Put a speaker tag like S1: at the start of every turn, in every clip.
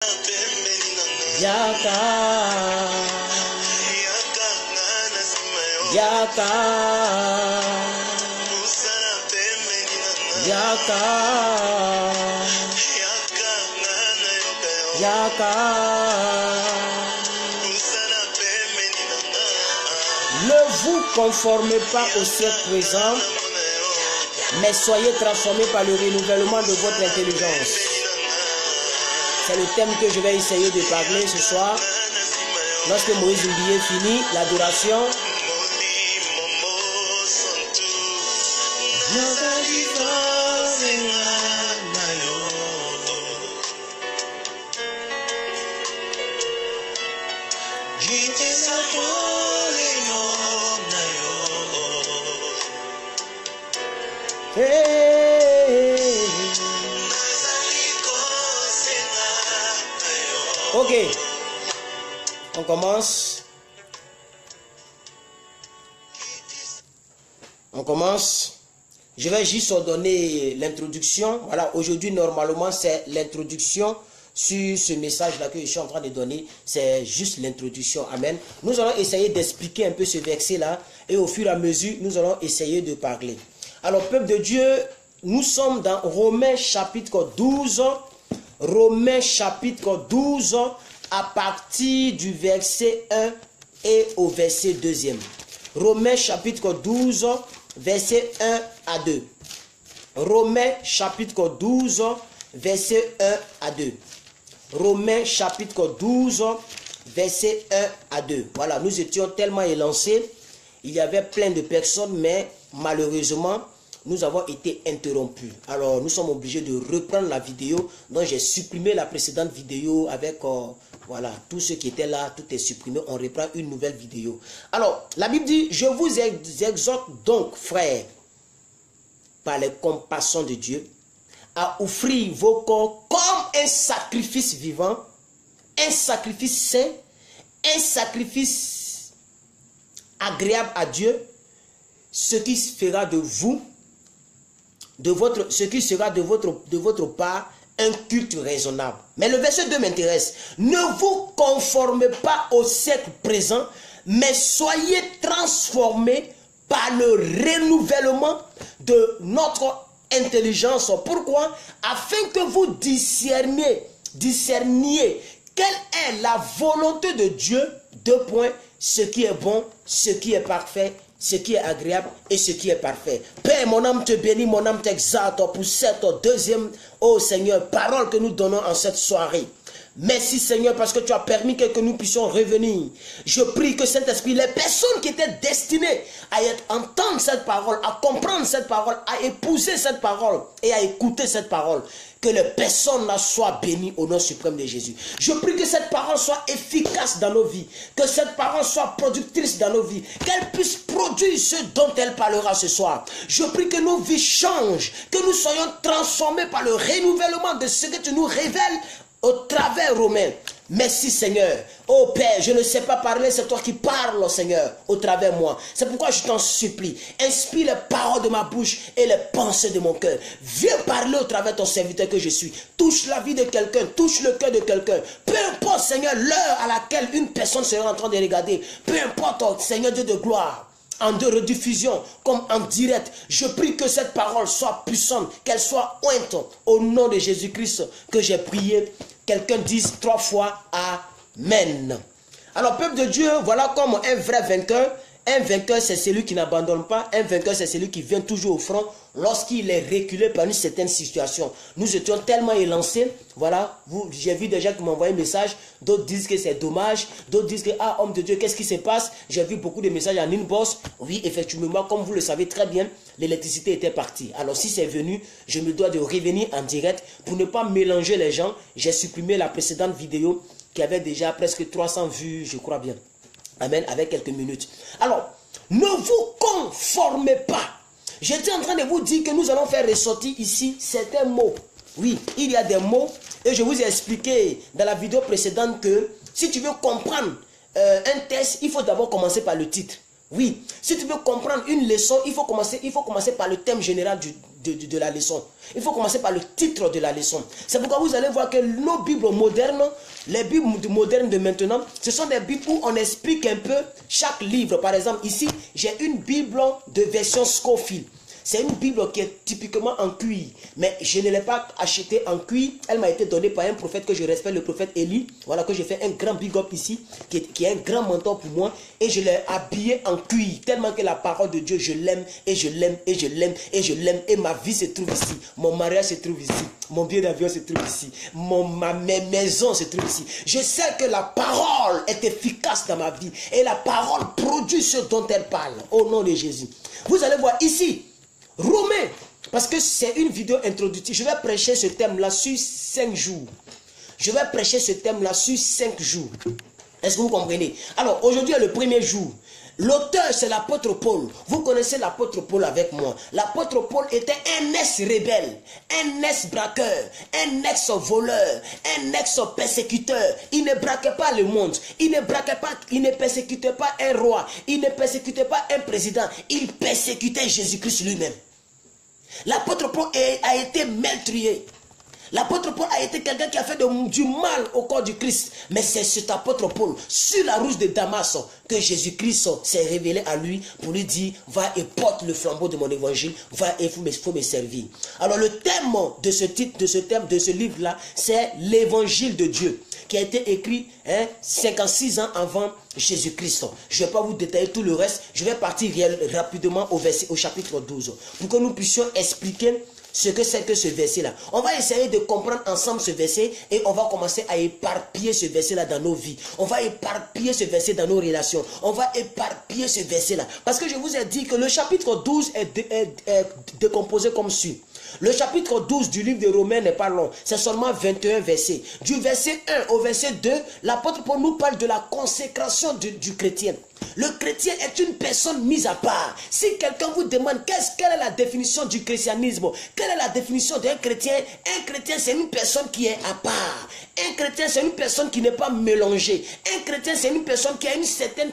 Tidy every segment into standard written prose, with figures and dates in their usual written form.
S1: Yaka. Yaka. Yaka. Yaka. Ne vous conformez pas au siècle présent, mais soyez transformés par le renouvellement de votre intelligence. C'est le thème que je vais essayer de parler ce soir. Lorsque Moïse Mbié finit l'adoration, ok, on commence. Je vais juste donner l'introduction. Voilà, aujourd'hui, normalement, c'est l'introduction sur ce message-là que je suis en train de donner. C'est juste l'introduction. Amen. Nous allons essayer d'expliquer un peu ce verset-là. Et au fur et à mesure, nous allons essayer de parler. Alors, peuple de Dieu, nous sommes dans Romains chapitre 12. Romains chapitre 12, à partir du verset 1 et au verset 2. Romains chapitre 12, verset 1 à 2. Romains chapitre 12, verset 1 à 2. Romains chapitre 12, verset 1 à 2. Voilà, nous étions tellement élancés. Il y avait plein de personnes, mais malheureusement, nous avons été interrompus. Alors, nous sommes obligés de reprendre la vidéo. Donc, j'ai supprimé la précédente vidéo avec, voilà, tous ceux qui étaient là, tout est supprimé. On reprend une nouvelle vidéo. Alors, la Bible dit, je vous exhorte donc, frères, par les compassions de Dieu, à offrir vos corps comme un sacrifice vivant, un sacrifice saint, un sacrifice agréable à Dieu, ce qui fera de vous, ce qui sera de votre part un culte raisonnable. Mais le verset 2 m'intéresse. Ne vous conformez pas au siècle présent, mais soyez transformés par le renouvellement de notre intelligence. Pourquoi? Afin que vous discerniez quelle est la volonté de Dieu. 2 points. Ce qui est bon, ce qui est parfait, ce qui est agréable et ce qui est parfait. Père, mon âme te bénit, mon âme t'exalte pour cette deuxième, oh Seigneur, parole que nous donnons en cette soirée. Merci Seigneur parce que tu as permis que nous puissions revenir. Je prie que Saint-Esprit, les personnes qui étaient destinées à entendre cette parole, à comprendre cette parole, à épouser cette parole et à écouter cette parole, que les personnes là soient bénies au nom suprême de Jésus. Je prie que cette parole soit efficace dans nos vies, que cette parole soit productrice dans nos vies, qu'elle puisse produire ce dont elle parlera ce soir. Je prie que nos vies changent, que nous soyons transformés par le renouvellement de ce que tu nous révèles au travers Romain. Merci Seigneur. Oh Père, je ne sais pas parler, c'est toi qui parles Seigneur au travers moi. C'est pourquoi je t'en supplie. Inspire les paroles de ma bouche et les pensées de mon cœur. Viens parler au travers ton serviteur que je suis. Touche la vie de quelqu'un, touche le cœur de quelqu'un. Peu importe Seigneur l'heure à laquelle une personne sera en train de regarder. Peu importe Seigneur Dieu de gloire. En de rediffusion comme en direct, je prie que cette parole soit puissante, qu'elle soit ointe au nom de Jésus-Christ que j'ai prié. Quelqu'un dise 3 fois Amen. Alors peuple de Dieu, voilà comme un vrai vainqueur. Un vainqueur c'est celui qui n'abandonne pas. Un vainqueur c'est celui qui vient toujours au front lorsqu'il est reculé par une certaine situation. Nous étions tellement élancés. Voilà, j'ai vu des gens qui m'ont envoyé un message. D'autres disent que c'est dommage. D'autres disent que, ah, homme de Dieu, qu'est-ce qui se passe? J'ai vu beaucoup de messages en inbox. Oui, effectivement, comme vous le savez très bien, l'électricité était partie. Alors, si c'est venu, je me dois de revenir en direct pour ne pas mélanger les gens. J'ai supprimé la précédente vidéo qui avait déjà presque 300 vues, je crois bien. Amen, avec quelques minutes. Alors, ne vous conformez pas. J'étais en train de vous dire que nous allons faire ressortir ici certains mots. Oui, il y a des mots et je vous ai expliqué dans la vidéo précédente que si tu veux comprendre un texte, il faut d'abord commencer par le titre. Oui, si tu veux comprendre une leçon, il faut commencer par le thème général de la leçon. Il faut commencer par le titre de la leçon. C'est pourquoi vous allez voir que nos Bibles modernes, les Bibles modernes de maintenant, ce sont des Bibles où on explique un peu chaque livre. Par exemple, ici, j'ai une Bible de version Scofield. C'est une Bible qui est typiquement en cuir. Mais je ne l'ai pas achetée en cuir. Elle m'a été donnée par un prophète que je respecte, le prophète Élie. Voilà, que j'ai fait un grand big up ici, qui est un grand mentor pour moi. Et je l'ai habillée en cuir. Tellement que la parole de Dieu, je l'aime, et je l'aime, et je l'aime, et je l'aime. Et ma vie se trouve ici. Mon mariage se trouve ici. Mon billet d'avion se trouve ici. Mes maisons se trouvent ici. Je sais que la parole est efficace dans ma vie. Et la parole produit ce dont elle parle. Au nom de Jésus. Vous allez voir ici. Romains, parce que c'est une vidéo introductive. Je vais prêcher ce thème-là sur 5 jours. Je vais prêcher ce thème-là sur 5 jours. Est-ce que vous comprenez? Alors, aujourd'hui est le premier jour. L'auteur, c'est l'apôtre Paul. Vous connaissez l'apôtre Paul avec moi. L'apôtre Paul était un ex-rebelle, un ex-braqueur, un ex-voleur, un ex-persécuteur. Il ne braquait pas le monde. Il ne braquait pas, il ne persécutait pas un roi. Il ne persécutait pas un président. Il persécutait Jésus-Christ lui-même. L'apôtre Paul a été meurtrier. L'apôtre Paul a été quelqu'un qui a fait du mal au corps du Christ. Mais c'est cet apôtre Paul, sur la route de Damas, que Jésus-Christ s'est révélé à lui pour lui dire, va et porte le flambeau de mon évangile, va et il faut me servir. Alors le thème de ce titre, de ce livre-là, c'est l'évangile de Dieu, qui a été écrit 56 ans avant Jésus-Christ. Je ne vais pas vous détailler tout le reste, je vais partir rapidement au chapitre 12, pour que nous puissions expliquer ce que c'est que ce verset-là. On va essayer de comprendre ensemble ce verset et on va commencer à éparpiller ce verset-là dans nos vies. On va éparpiller ce verset dans nos relations. On va éparpiller ce verset-là. Parce que je vous ai dit que le chapitre 12 est décomposé comme suit. Le chapitre 12 du livre de Romains n'est pas long. C'est seulement 21 versets. Du verset 1 au verset 2, l'apôtre Paul nous parle de la consécration du chrétien. Le chrétien est une personne mise à part. Si quelqu'un vous demande quelle est la définition du christianisme, quelle est la définition d'un chrétien, un chrétien c'est une personne qui est à part. Un chrétien c'est une personne qui n'est pas mélangée. Un chrétien c'est une personne qui a une certaine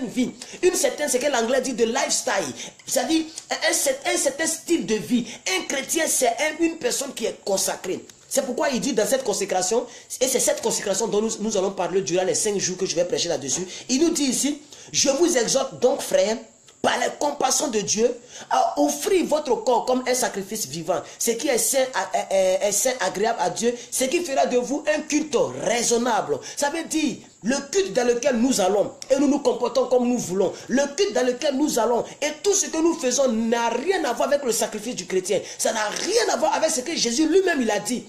S1: vie. Une certaine, c'est que l'anglais dit de lifestyle. C'est-à-dire un certain style de vie. Un chrétien c'est une personne qui est consacrée. C'est pourquoi il dit dans cette consécration, et c'est cette consécration dont nous allons parler durant les 5 jours que je vais prêcher là-dessus. Il nous dit ici, je vous exhorte donc frères, par la compassion de Dieu, à offrir votre corps comme un sacrifice vivant, ce qui est saint, agréable à Dieu, ce qui fera de vous un culte raisonnable. Ça veut dire, le culte dans lequel nous allons, et nous nous comportons comme nous voulons, le culte dans lequel nous allons, et tout ce que nous faisons n'a rien à voir avec le sacrifice du chrétien. Ça n'a rien à voir avec ce que Jésus lui-même il a dit.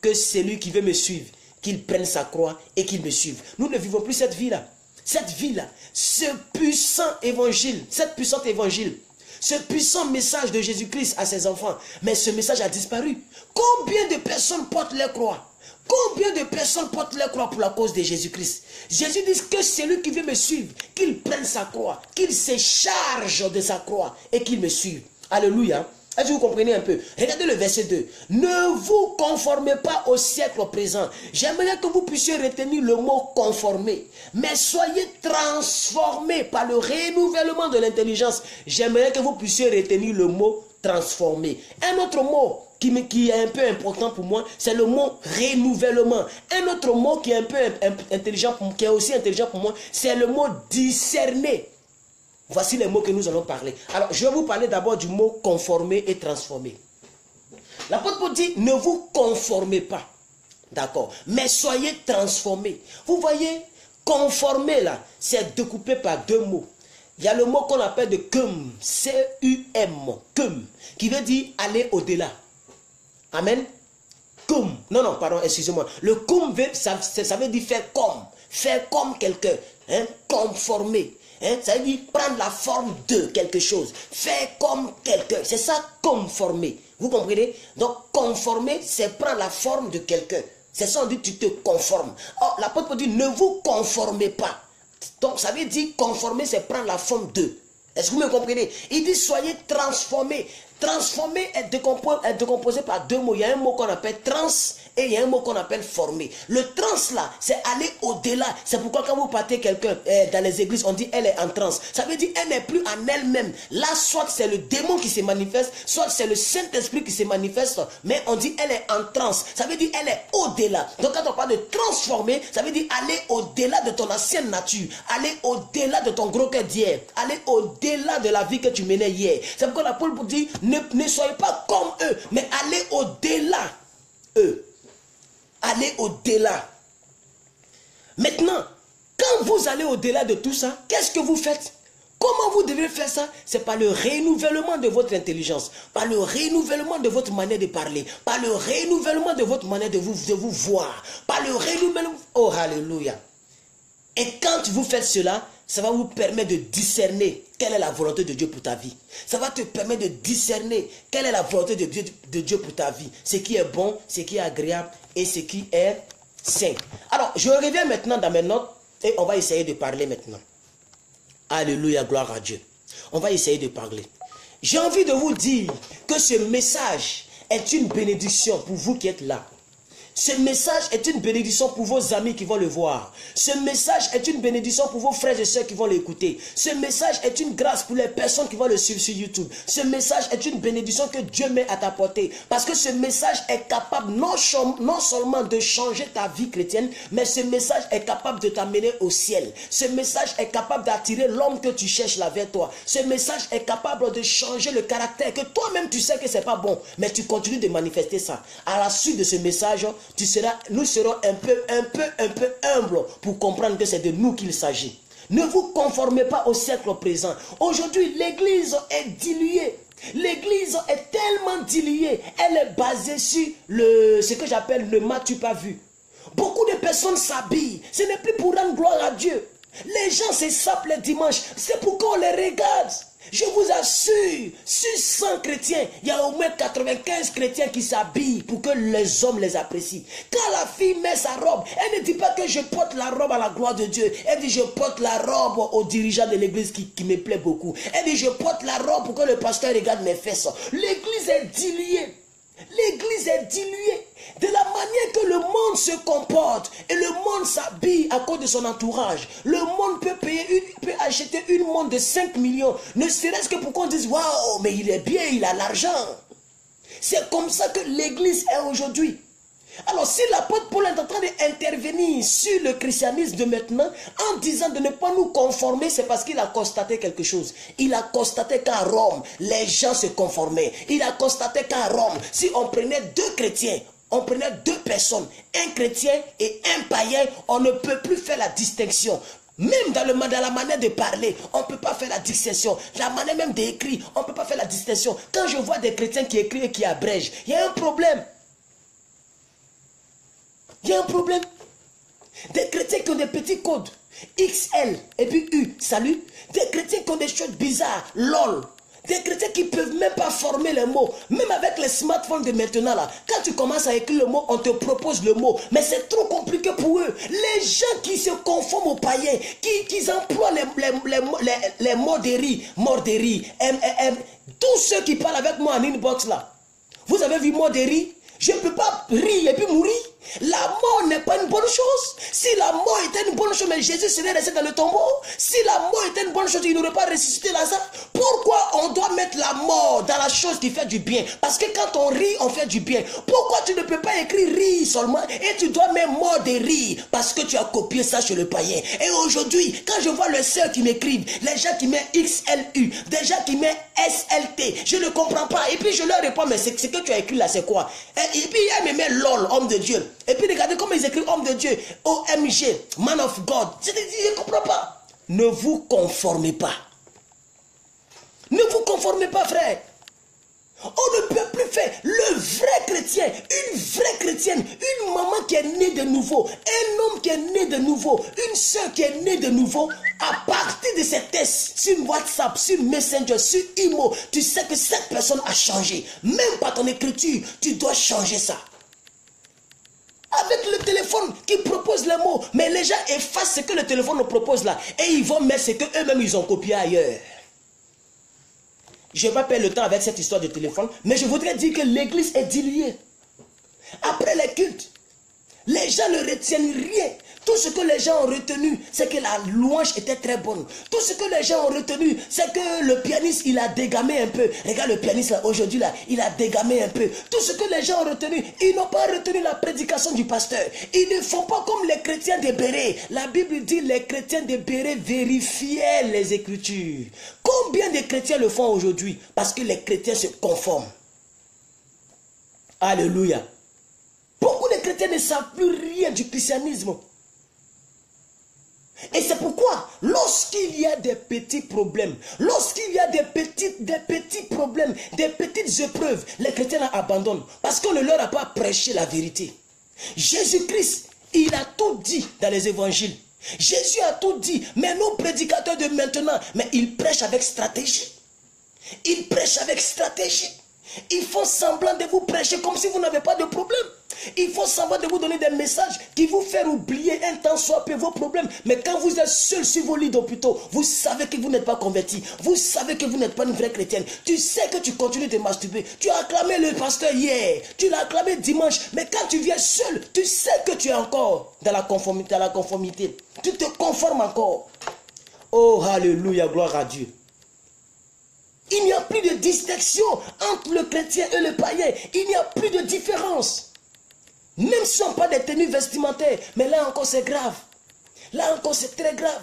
S1: Que celui qui veut me suivre, qu'il prenne sa croix et qu'il me suive. Nous ne vivons plus cette vie-là. Cette vie-là, ce puissant évangile, cette puissante évangile, ce puissant message de Jésus-Christ à ses enfants. Mais ce message a disparu. Combien de personnes portent leur croix? Combien de personnes portent leur croix pour la cause de Jésus-Christ? Jésus dit que celui qui veut me suivre, qu'il prenne sa croix, qu'il se charge de sa croix et qu'il me suive. Alléluia. Est-ce que vous comprenez un peu? Regardez le verset 2. Ne vous conformez pas au siècle présent. J'aimerais que vous puissiez retenir le mot conformer. Mais soyez transformés par le renouvellement de l'intelligence. J'aimerais que vous puissiez retenir le mot transformer. Un autre mot qui est un peu important pour moi, c'est le mot renouvellement. Un autre mot qui est un peu intelligent, qui est aussi intelligent pour moi, c'est le mot discerner. Voici les mots que nous allons parler. Alors, je vais vous parler d'abord du mot conformer et transformer. L'apôtre Paul dit, ne vous conformez pas. D'accord. Mais soyez transformés. Vous voyez, conformer là, c'est découpé par 2 mots. Il y a le mot qu'on appelle de cum, C-U-M, cum, qui veut dire aller au-delà. Amen. Cum. Non, pardon, excusez-moi. Le cum, ça veut dire faire comme quelqu'un. Hein, conformer. Hein, ça veut dire prendre la forme de quelque chose. Faire comme quelqu'un. C'est ça, conformer. Vous comprenez? Donc, conformer, c'est prendre la forme de quelqu'un. C'est ça, on dit tu te conformes. Or, l'apôtre dit, ne vous conformez pas. Donc, ça veut dire conformer, c'est prendre la forme de. Est-ce que vous me comprenez? Il dit, soyez transformés. Transformer est décomposé par 2 mots. Il y a un mot qu'on appelle trans Et il y a un mot qu'on appelle former. Le transe là, c'est aller au-delà. C'est pourquoi quand vous partez quelqu'un dans les églises, on dit elle est en transe. Ça veut dire elle n'est plus en elle-même. Là, soit c'est le démon qui se manifeste, soit c'est le Saint-Esprit qui se manifeste. Mais on dit elle est en transe. Ça veut dire elle est au-delà. Donc quand on parle de transformer, ça veut dire aller au-delà de ton ancienne nature. Aller au-delà de ton gros cœur d'hier. Aller au-delà de la vie que tu menais hier. C'est pourquoi la Paul dit ne soyez pas comme eux, mais allez au-delà. Eux. Allez au-delà. Maintenant, quand vous allez au-delà de tout ça, qu'est-ce que vous faites? Comment vous devez faire ça? C'est par le renouvellement de votre intelligence, par le renouvellement de votre manière de parler, par le renouvellement de votre manière de vous voir, par le renouvellement... Oh, alléluia. Et quand vous faites cela, ça va vous permettre de discerner quelle est la volonté de Dieu pour ta vie. Ça va te permettre de discerner quelle est la volonté de Dieu pour ta vie. Ce qui est bon, ce qui est agréable et ce qui est sain. Alors, je reviens maintenant dans mes notes et on va essayer de parler maintenant. Alléluia, gloire à Dieu. On va essayer de parler. J'ai envie de vous dire que ce message est une bénédiction pour vous qui êtes là. Ce message est une bénédiction pour vos amis qui vont le voir. Ce message est une bénédiction pour vos frères et sœurs qui vont l'écouter. Ce message est une grâce pour les personnes qui vont le suivre sur YouTube. Ce message est une bénédiction que Dieu met à ta portée. Parce que ce message est capable non seulement de changer ta vie chrétienne, mais ce message est capable de t'amener au ciel. Ce message est capable d'attirer l'homme que tu cherches là vers toi. Ce message est capable de changer le caractère que toi-même tu sais que c'est pas bon, mais tu continues de manifester ça. À la suite de ce message, nous serons un peu humbles pour comprendre que c'est de nous qu'il s'agit. Ne vous conformez pas au siècle présent. Aujourd'hui, l'église est diluée. L'église est tellement diluée. Elle est basée sur ce que j'appelle le m'as-tu pas vu. Beaucoup de personnes s'habillent. Ce n'est plus pour rendre gloire à Dieu. Les gens se sapent les dimanches. C'est pourquoi on les regarde. Je vous assure, sur 100 chrétiens, il y a au moins 95 chrétiens qui s'habillent pour que les hommes les apprécient. Quand la fille met sa robe, elle ne dit pas que je porte la robe à la gloire de Dieu. Elle dit je porte la robe au dirigeant de l'église qui me plaît beaucoup. Elle dit je porte la robe pour que le pasteur regarde mes fesses. L'église est diluée. L'église est diluée. De la manière que le monde se comporte et le monde s'habille à cause de son entourage. Le monde peut acheter une montre de 5 millions, ne serait-ce que pour qu'on dise waouh, mais il est bien, il a l'argent. C'est comme ça que l'église est aujourd'hui. Alors si l'apôtre Paul est en train d'intervenir sur le christianisme de maintenant en disant de ne pas nous conformer, c'est parce qu'il a constaté quelque chose. Il a constaté qu'à Rome, les gens se conformaient. Il a constaté qu'à Rome, si on prenait deux chrétiens, on prenait deux personnes, un chrétien et un païen, on ne peut plus faire la distinction. Même dans la manière de parler, on ne peut pas faire la distinction. La manière même d'écrire, on ne peut pas faire la distinction. Quand je vois des chrétiens qui écrivent et qui abrègent, il y a un problème. Il y a un problème. Des chrétiens qui ont des petits codes, XL et puis U, salut. Des chrétiens qui ont des choses bizarres, LOL. Des chrétiens qui ne peuvent même pas former les mots. Même avec les smartphones de maintenant, là, quand tu commences à écrire le mot, on te propose le mot. Mais c'est trop compliqué pour eux. Les gens qui se conforment aux païens, qui emploient les morderies, tous ceux qui parlent avec moi en inbox là. Vous avez vu morderie? Je ne peux pas rire et puis mourir. La mort n'est pas une bonne chose. Si la mort était une bonne chose, mais Jésus serait resté dans le tombeau. Si la mort était une bonne chose, il n'aurait pas ressuscité Lazare. Pourquoi on doit mettre la mort dans la chose qui fait du bien? Parce que quand on rit, on fait du bien. Pourquoi tu ne peux pas écrire rire seulement et tu dois mettre mort de rire? Parce que tu as copié ça chez le païen. Et aujourd'hui, quand je vois les sœurs qui m'écrivent, les gens qui mettent XLU, des gens qui mettent SLT, je ne comprends pas. Et puis je leur réponds, mais ce que tu as écrit là, c'est quoi? Et puis elle me met LOL, homme de Dieu. Et puis regardez comment ils écrivent homme de Dieu, OMG, man of God. Je ne comprends pas. Ne vous conformez pas. Ne vous conformez pas, frère. On ne peut plus faire le vrai chrétien, une vraie chrétienne, une maman qui est née de nouveau, un homme qui est né de nouveau, une soeur qui est née de nouveau. À partir de ces tests sur WhatsApp, sur Messenger, sur Imo, tu sais que cette personne a changé. Même par ton écriture, tu dois changer ça. Avec le téléphone qui propose les mots, mais les gens effacent ce que le téléphone nous propose là et ils vont mettre ce qu'eux-mêmes ils ont copié ailleurs. Je ne vais pas perdre le temps avec cette histoire de téléphone, mais je voudrais dire que l'église est diluée. Après les cultes, les gens ne retiennent rien. Tout ce que les gens ont retenu, c'est que la louange était très bonne. Tout ce que les gens ont retenu, c'est que le pianiste, il a dégamé un peu. Regarde le pianiste là, aujourd'hui là, il a dégamé un peu. Tout ce que les gens ont retenu, ils n'ont pas retenu la prédication du pasteur. Ils ne font pas comme les chrétiens de Béret. La Bible dit, les chrétiens de Béret vérifiaient les Écritures. Combien de chrétiens le font aujourd'hui? Parce que les chrétiens se conforment. Alléluia. Beaucoup de chrétiens ne savent plus rien du christianisme. Et c'est pourquoi, lorsqu'il y a des petits problèmes, lorsqu'il y a des petits problèmes, des petites épreuves, les chrétiens abandonnent. Parce qu'on ne leur a pas prêché la vérité. Jésus-Christ, il a tout dit dans les évangiles. Jésus a tout dit, mais nos prédicateurs de maintenant, mais ils prêchent avec stratégie. Ils prêchent avec stratégie. Ils font semblant de vous prêcher comme si vous n'avez pas de problème. Ils font semblant de vous donner des messages qui vous font oublier un temps soit peu vos problèmes. Mais quand vous êtes seul sur vos lits d'hôpitaux, vous savez que vous n'êtes pas converti. Vous savez que vous n'êtes pas une vraie chrétienne. Tu sais que tu continues de masturber. Tu as acclamé le pasteur hier. Tu l'as acclamé dimanche. Mais quand tu viens seul, tu sais que tu es encore dans la conformité. Tu te conformes encore. Oh, alléluia, gloire à Dieu. Il n'y a plus de distinction entre le chrétien et le païen. Il n'y a plus de différence. Même si on n'a pas de tenues vestimentaires. Mais là encore c'est grave. Là encore c'est très grave.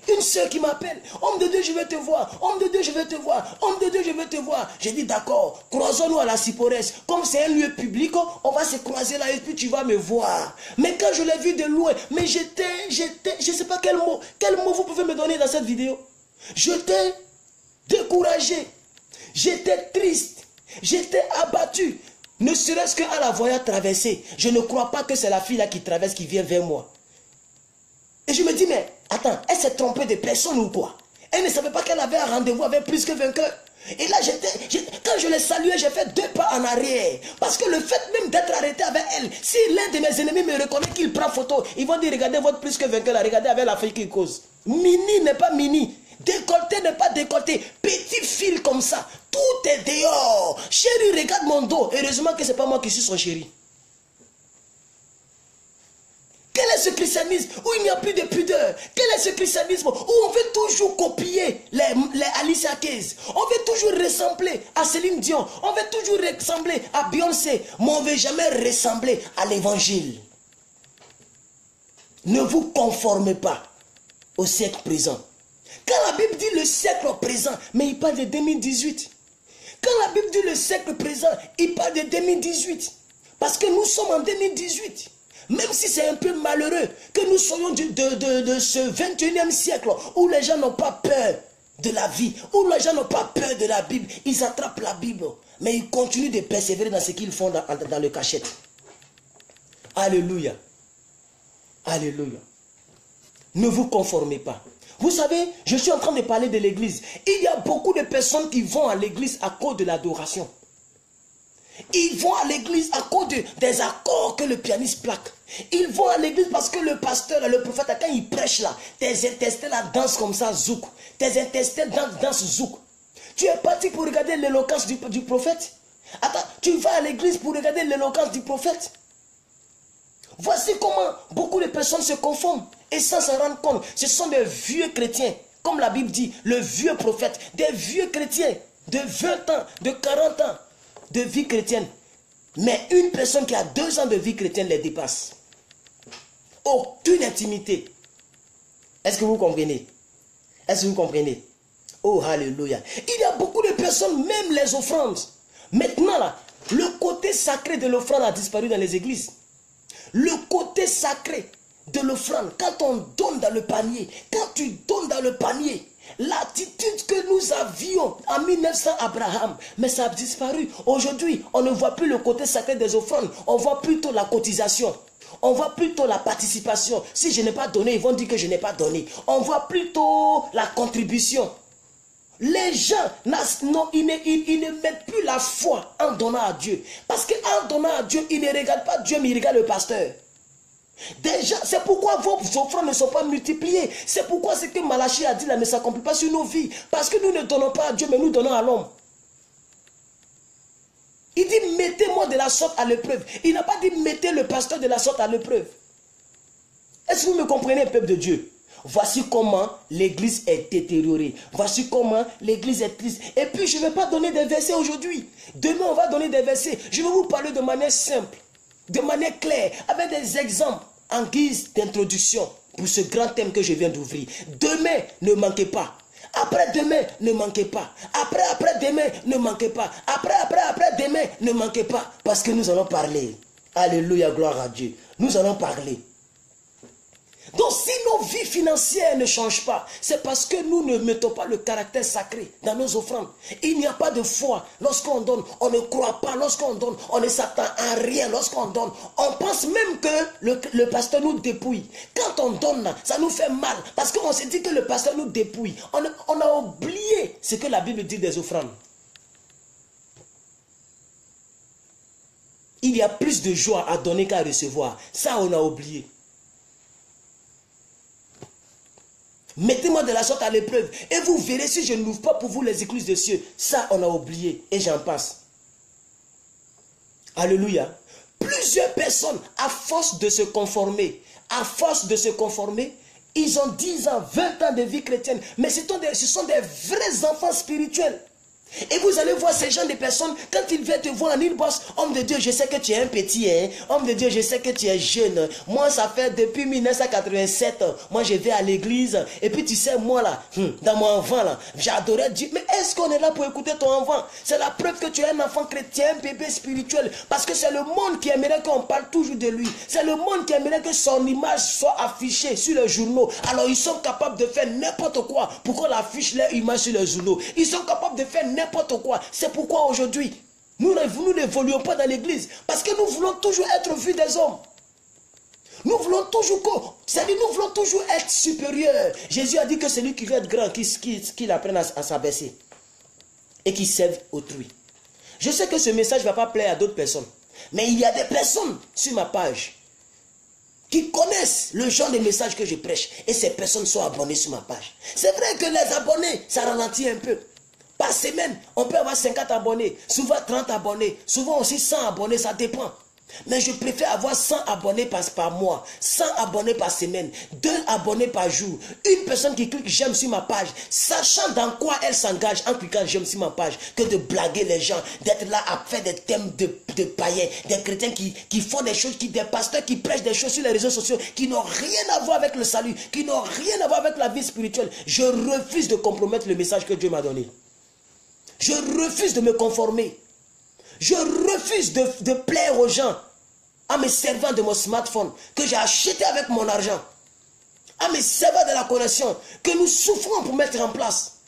S1: Une soeur qui m'appelle. Homme de Dieu, je vais te voir. Homme de Dieu, je vais te voir. Homme de Dieu, je vais te voir. J'ai dit d'accord. Croisons-nous à la Cyporès. Comme c'est un lieu public, on va se croiser là et puis tu vas me voir. Mais quand je l'ai vu de loin, mais j'étais, je ne sais pas quel mot vous pouvez me donner dans cette vidéo. J'étais découragé, j'étais triste, j'étais abattu, ne serait-ce qu'à la voyant traverser. Je ne crois pas que c'est la fille là qui traverse, qui vient vers moi. Et je me dis, mais attends, elle s'est trompée de personne ou quoi? Elle ne savait pas qu'elle avait un rendez-vous avec plus que vainqueur. Et là, quand je l'ai saluée, j'ai fait 2 pas en arrière. Parce que le fait même d'être arrêté avec elle, si l'un de mes ennemis me reconnaît qu'il prend photo, ils vont dire, regardez votre plus que vainqueur, là, regardez avec la fille qui cause. Mini n'est pas mini. Décolleté n'est pas décolleté. Petit fil comme ça. Tout est dehors. Chérie, regarde mon dos. Heureusement que ce n'est pas moi qui suis son chéri. Quel est ce christianisme où il n'y a plus de pudeur? Quel est ce christianisme où on veut toujours copier les Alicia Keys? On veut toujours ressembler à Céline Dion. On veut toujours ressembler à Beyoncé. Mais on ne veut jamais ressembler à l'évangile. Ne vous conformez pas au siècle présent. Quand la Bible dit le siècle présent, mais il parle de 2018. Quand la Bible dit le siècle présent, il parle de 2018. Parce que nous sommes en 2018. Même si c'est un peu malheureux que nous soyons de ce 21e siècle où les gens n'ont pas peur de la vie, où les gens n'ont pas peur de la Bible, ils attrapent la Bible, mais ils continuent de persévérer dans ce qu'ils font dans le cachette. Alléluia. Alléluia. Ne vous conformez pas. Vous savez, je suis en train de parler de l'église. Il y a beaucoup de personnes qui vont à l'église à cause de l'adoration. Ils vont à l'église à cause des accords que le pianiste plaque. Ils vont à l'église parce que le pasteur, le prophète, quand il prêche là, tes intestins là dansent comme ça, zouk. Tes intestins dansent zouk. Tu es parti pour regarder l'éloquence du prophète. Attends, tu vas à l'église pour regarder l'éloquence du prophète. Voici comment beaucoup de personnes se confondent. Et sans s'en rendre compte, ce sont des vieux chrétiens. Comme la Bible dit, le vieux prophète. Des vieux chrétiens de 20 ans, de 40 ans de vie chrétienne. Mais une personne qui a 2 ans de vie chrétienne les dépasse. Aucune intimité. Est-ce que vous comprenez? Est-ce que vous comprenez? Oh, alléluia. Il y a beaucoup de personnes, même les offrandes. Maintenant, là, le côté sacré de l'offrande a disparu dans les églises. Le côté sacré de l'offrande, quand on donne dans le panier, quand tu donnes dans le panier, l'attitude que nous avions en 1900 Abraham, mais ça a disparu. Aujourd'hui, on ne voit plus le côté sacré des offrandes, on voit plutôt la cotisation. On voit plutôt la participation. Si je n'ai pas donné, ils vont dire que je n'ai pas donné. On voit plutôt la contribution. Les gens, ils ne mettent plus la foi en donnant à Dieu. Parce qu'en donnant à Dieu, ils ne regardent pas Dieu, mais ils regardent le pasteur. Déjà, c'est pourquoi vos offrandes ne sont pas multipliées. C'est pourquoi ce que Malachie a dit là ne s'accomplit pas sur nos vies. Parce que nous ne donnons pas à Dieu, mais nous donnons à l'homme. Il dit, mettez-moi de la sorte à l'épreuve. Il n'a pas dit, mettez le pasteur de la sorte à l'épreuve. Est-ce que vous me comprenez, peuple de Dieu? Voici comment l'église est détériorée. Voici comment l'église est triste. Et puis, je ne vais pas donner des versets aujourd'hui. Demain, on va donner des versets. Je vais vous parler de manière simple, de manière claire, avec des exemples en guise d'introduction pour ce grand thème que je viens d'ouvrir. Demain, ne manquez pas. Après-demain, ne manquez pas. Après-demain, ne manquez pas. Après-demain, ne manquez pas. Parce que nous allons parler. Alléluia, gloire à Dieu. Nous allons parler. Donc si nos vies financières ne changent pas, c'est parce que nous ne mettons pas le caractère sacré dans nos offrandes. Il n'y a pas de foi. Lorsqu'on donne, on ne croit pas. Lorsqu'on donne, on ne s'attend à rien. Lorsqu'on donne, on pense même que le pasteur nous dépouille. Quand on donne, ça nous fait mal. Parce qu'on se dit que le pasteur nous dépouille. On a oublié ce que la Bible dit des offrandes. Il y a plus de joie à donner qu'à recevoir. Ça, on a oublié. Mettez-moi de la sorte à l'épreuve. Et vous verrez si je n'ouvre pas pour vous les écluses des cieux. Ça, on a oublié. Et j'en passe. Alléluia. Plusieurs personnes, à force de se conformer, ils ont 10 ans, 20 ans de vie chrétienne. Mais ce sont des vrais enfants spirituels. Et vous allez voir ces gens de personnes, quand ils viennent te voir en inbox, homme de Dieu, je sais que tu es un petit, hein? Homme de Dieu, je sais que tu es jeune. Moi, ça fait depuis 1987, moi je vais à l'église. Et puis tu sais, moi là, dans mon enfant là, j'adorais Dieu. Mais est-ce qu'on est là pour écouter ton enfant? C'est la preuve que tu es un enfant chrétien, un bébé spirituel. Parce que c'est le monde qui aimerait qu'on parle toujours de lui. C'est le monde qui aimerait que son image soit affichée sur les journaux. Alors ils sont capables de faire n'importe quoi pour qu'on affiche leur image sur les journaux. Ils sont capables de faire n'importe quoi. C'est pourquoi aujourd'hui, nous n'évoluons pas dans l'église. Parce que nous voulons toujours être vus des hommes. Nous voulons toujours, c'est-à-dire nous voulons toujours être supérieurs. Jésus a dit que celui qui veut être grand, qu'il apprenne à s'abaisser. Et qu'il serve autrui. Je sais que ce message ne va pas plaire à d'autres personnes. Mais il y a des personnes sur ma page qui connaissent le genre de message que je prêche. Et ces personnes sont abonnées sur ma page. C'est vrai que les abonnés, ça ralentit un peu. Par semaine, on peut avoir 50 abonnés, souvent 30 abonnés, souvent aussi 100 abonnés, ça dépend. Mais je préfère avoir 100 abonnés par mois, 100 abonnés par semaine, 2 abonnés par jour. Une personne qui clique j'aime sur ma page, sachant dans quoi elle s'engage en cliquant j'aime sur ma page, que de blaguer les gens, d'être là à faire des thèmes de païens, des chrétiens qui font des choses, des pasteurs qui prêchent des choses sur les réseaux sociaux, qui n'ont rien à voir avec le salut, qui n'ont rien à voir avec la vie spirituelle. Je refuse de compromettre le message que Dieu m'a donné. Je refuse de me conformer. Je refuse de plaire aux gens en me servant de mon smartphone que j'ai acheté avec mon argent. En me servant de la connexion que nous souffrons pour mettre en place.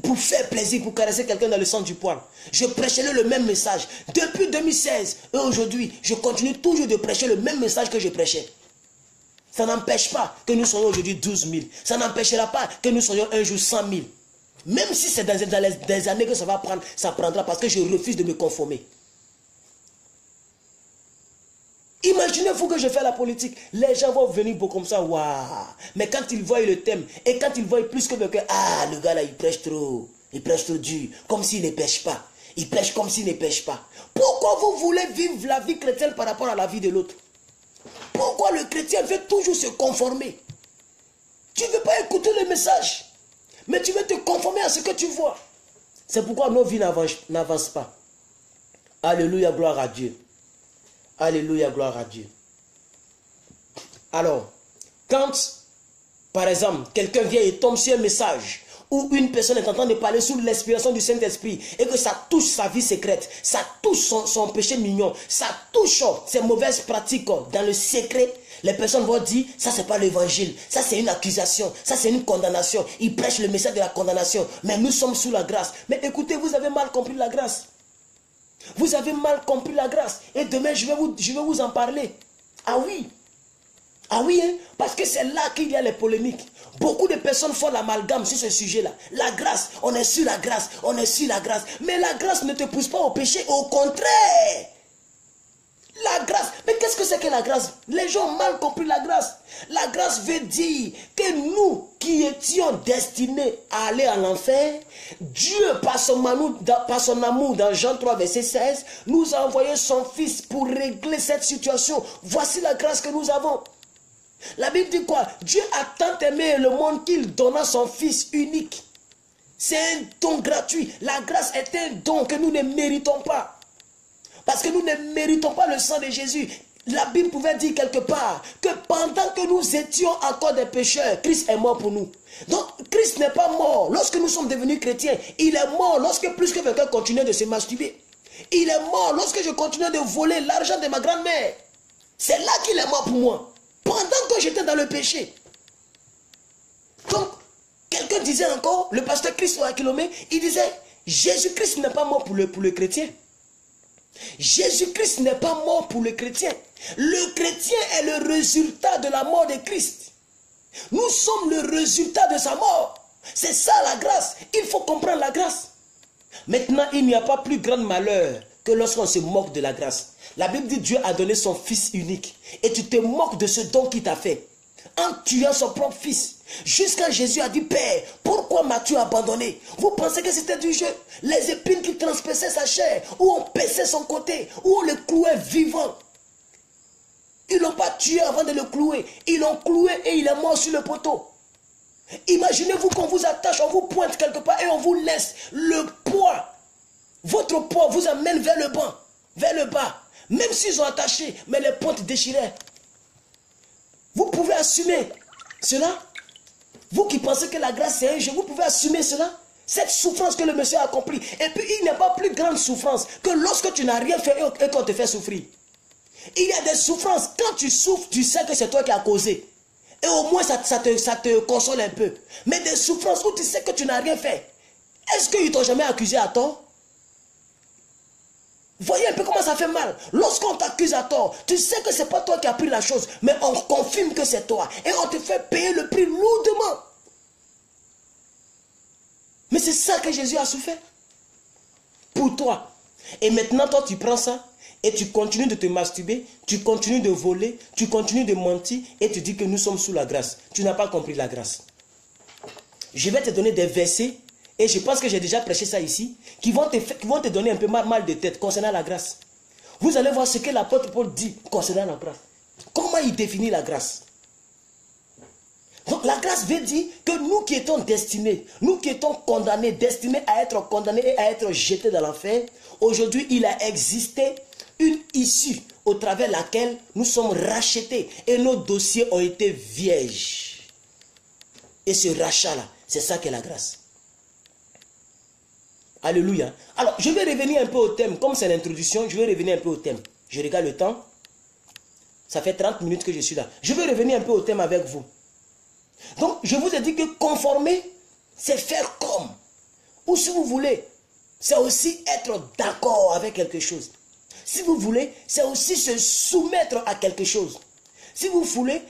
S1: Pour faire plaisir, pour caresser quelqu'un dans le sens du poil. Je prêchais le même message. Depuis 2016 et aujourd'hui, je continue toujours de prêcher le même message que je prêchais. Ça n'empêche pas que nous soyons aujourd'hui 12 000. Ça n'empêchera pas que nous soyons un jour 100 000. Même si c'est dans des années que ça va prendre, ça prendra parce que je refuse de me conformer. Imaginez-vous que je fais la politique. Les gens vont venir beaucoup comme ça. Waouh. Mais quand ils voient le thème, et quand ils voient plus que le cœur, ah, le gars là, il prêche trop. Il prêche trop dur. Comme s'il ne pêche pas. Il prêche comme s'il ne pêche pas. Pourquoi vous voulez vivre la vie chrétienne par rapport à la vie de l'autre? Pourquoi le chrétien veut toujours se conformer? Tu ne veux pas écouter le message. Mais tu veux te conformer à ce que tu vois. C'est pourquoi nos vies n'avancent pas. Alléluia, gloire à Dieu. Alléluia, gloire à Dieu. Alors, quand, par exemple, quelqu'un vient et tombe sur un message où une personne est en train de parler sous l'inspiration du Saint-Esprit et que ça touche sa vie secrète, ça touche son péché mignon, ça touche ses mauvaises pratiques dans le secret, les personnes vont dire, ça c'est pas l'évangile, ça c'est une accusation, ça c'est une condamnation. Ils prêchent le message de la condamnation, mais nous sommes sous la grâce. Mais écoutez, vous avez mal compris la grâce. Vous avez mal compris la grâce. Et demain, je vais vous en parler. Ah oui. Ah oui, hein? Parce que c'est là qu'il y a les polémiques. Beaucoup de personnes font l'amalgame sur ce sujet-là. La grâce, on est sur la grâce, on est sur la grâce. Mais la grâce ne te pousse pas au péché, au contraire. La grâce. Mais qu'est-ce que c'est que la grâce? Les gens ont mal compris la grâce. La grâce veut dire que nous qui étions destinés à aller à l'enfer, Dieu, par son amour, dans Jean 3, verset 16, nous a envoyé son Fils pour régler cette situation. Voici la grâce que nous avons. La Bible dit quoi? Dieu a tant aimé le monde qu'il donna son Fils unique. C'est un don gratuit. La grâce est un don que nous ne méritons pas. Parce que nous ne méritons pas le sang de Jésus. La Bible pouvait dire quelque part que pendant que nous étions encore des pécheurs, Christ est mort pour nous. Donc Christ n'est pas mort lorsque nous sommes devenus chrétiens. Il est mort lorsque plus que quelqu'un continuait de se masturber. Il est mort lorsque je continuais de voler l'argent de ma grand-mère. C'est là qu'il est mort pour moi. Pendant que j'étais dans le péché. Donc, quelqu'un disait encore, le pasteur Christ Oakilome, il disait, Jésus-Christ n'est pas mort pour le chrétien. Jésus-Christ n'est pas mort pour le chrétien. Le chrétien est le résultat de la mort de Christ. Nous sommes le résultat de sa mort. C'est ça la grâce. Il faut comprendre la grâce. Maintenant, il n'y a pas plus grand malheur que lorsqu'on se moque de la grâce. La Bible dit Dieu a donné son Fils unique. Et tu te moques de ce don qu'il t'a fait. En tuant son propre Fils. Jusqu'à Jésus a dit, Père, pourquoi m'as-tu abandonné? Vous pensez que c'était du jeu? Les épines qui transperçaient sa chair, où on paissait son côté, où on le clouait vivant. Ils ne l'ont pas tué avant de le clouer. Ils l'ont cloué et il est mort sur le poteau. Imaginez-vous qu'on vous attache, on vous pointe quelque part et on vous laisse. Le poids, votre poids vous amène vers le bas, vers le bas. Même s'ils ont attaché, mais les pointes déchiraient. Vous pouvez assumer cela? Vous qui pensez que la grâce c'est un jeu, vous pouvez assumer cela? Cette souffrance que le monsieur a accomplie. Et puis il n'y a pas plus grande souffrance que lorsque tu n'as rien fait et qu'on te fait souffrir. Il y a des souffrances, quand tu souffres, tu sais que c'est toi qui as causé. Et au moins ça te console un peu. Mais des souffrances où tu sais que tu n'as rien fait. Est-ce qu'ils t'ont jamais accusé à tort? Voyez un peu comment ça fait mal. Lorsqu'on t'accuse à tort, tu sais que ce n'est pas toi qui as pris la chose, mais on confirme que c'est toi. Et on te fait payer le prix lourdement. Mais c'est ça que Jésus a souffert. Pour toi. Et maintenant, toi, tu prends ça et tu continues de te masturber, tu continues de voler, tu continues de mentir et tu dis que nous sommes sous la grâce. Tu n'as pas compris la grâce. Je vais te donner des versets. Et je pense que j'ai déjà prêché ça ici, qui vont te donner un peu mal de tête concernant la grâce. Vous allez voir ce que l'apôtre Paul dit concernant la grâce. Comment il définit la grâce. Donc la grâce veut dire que nous qui étions destinés, nous qui étions condamnés, destinés à être condamnés et à être jetés dans l'enfer, aujourd'hui il a existé une issue au travers de laquelle nous sommes rachetés et nos dossiers ont été vierges. Et ce rachat-là, c'est ça qu'est la grâce. Alléluia. Alors, je vais revenir un peu au thème. Comme c'est l'introduction, je vais revenir un peu au thème. Je regarde le temps. Ça fait 30 minutes que je suis là. Je vais revenir un peu au thème avec vous. Donc, je vous ai dit que conformer, c'est faire comme. Ou si vous voulez, c'est aussi être d'accord avec quelque chose. Si vous voulez, c'est aussi se soumettre à quelque chose. Si vous voulez,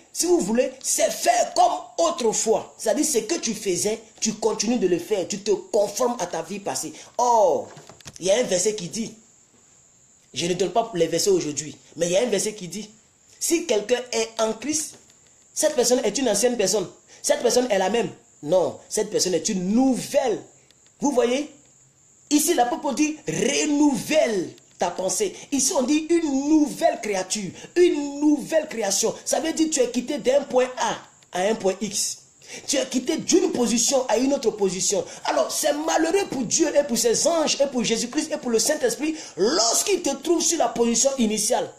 S1: c'est faire comme autrefois. C'est-à-dire ce que tu faisais, tu continues de le faire. Tu te conformes à ta vie passée. Or, il y a un verset qui dit, je ne donne pas les versets aujourd'hui, mais il y a un verset qui dit, si quelqu'un est en Christ, cette personne est une ancienne personne. Cette personne est la même. Non, cette personne est une nouvelle. Vous voyez? Ici, l'apôtre dit, renouvelle ta pensée. Ici, on dit une nouvelle créature, une nouvelle création. Ça veut dire que tu es quitté d'un point A à un point X. Tu es quitté d'une position à une autre position. Alors, c'est malheureux pour Dieu et pour ses anges et pour Jésus-Christ et pour le Saint-Esprit lorsqu'il te trouve sur la position initiale.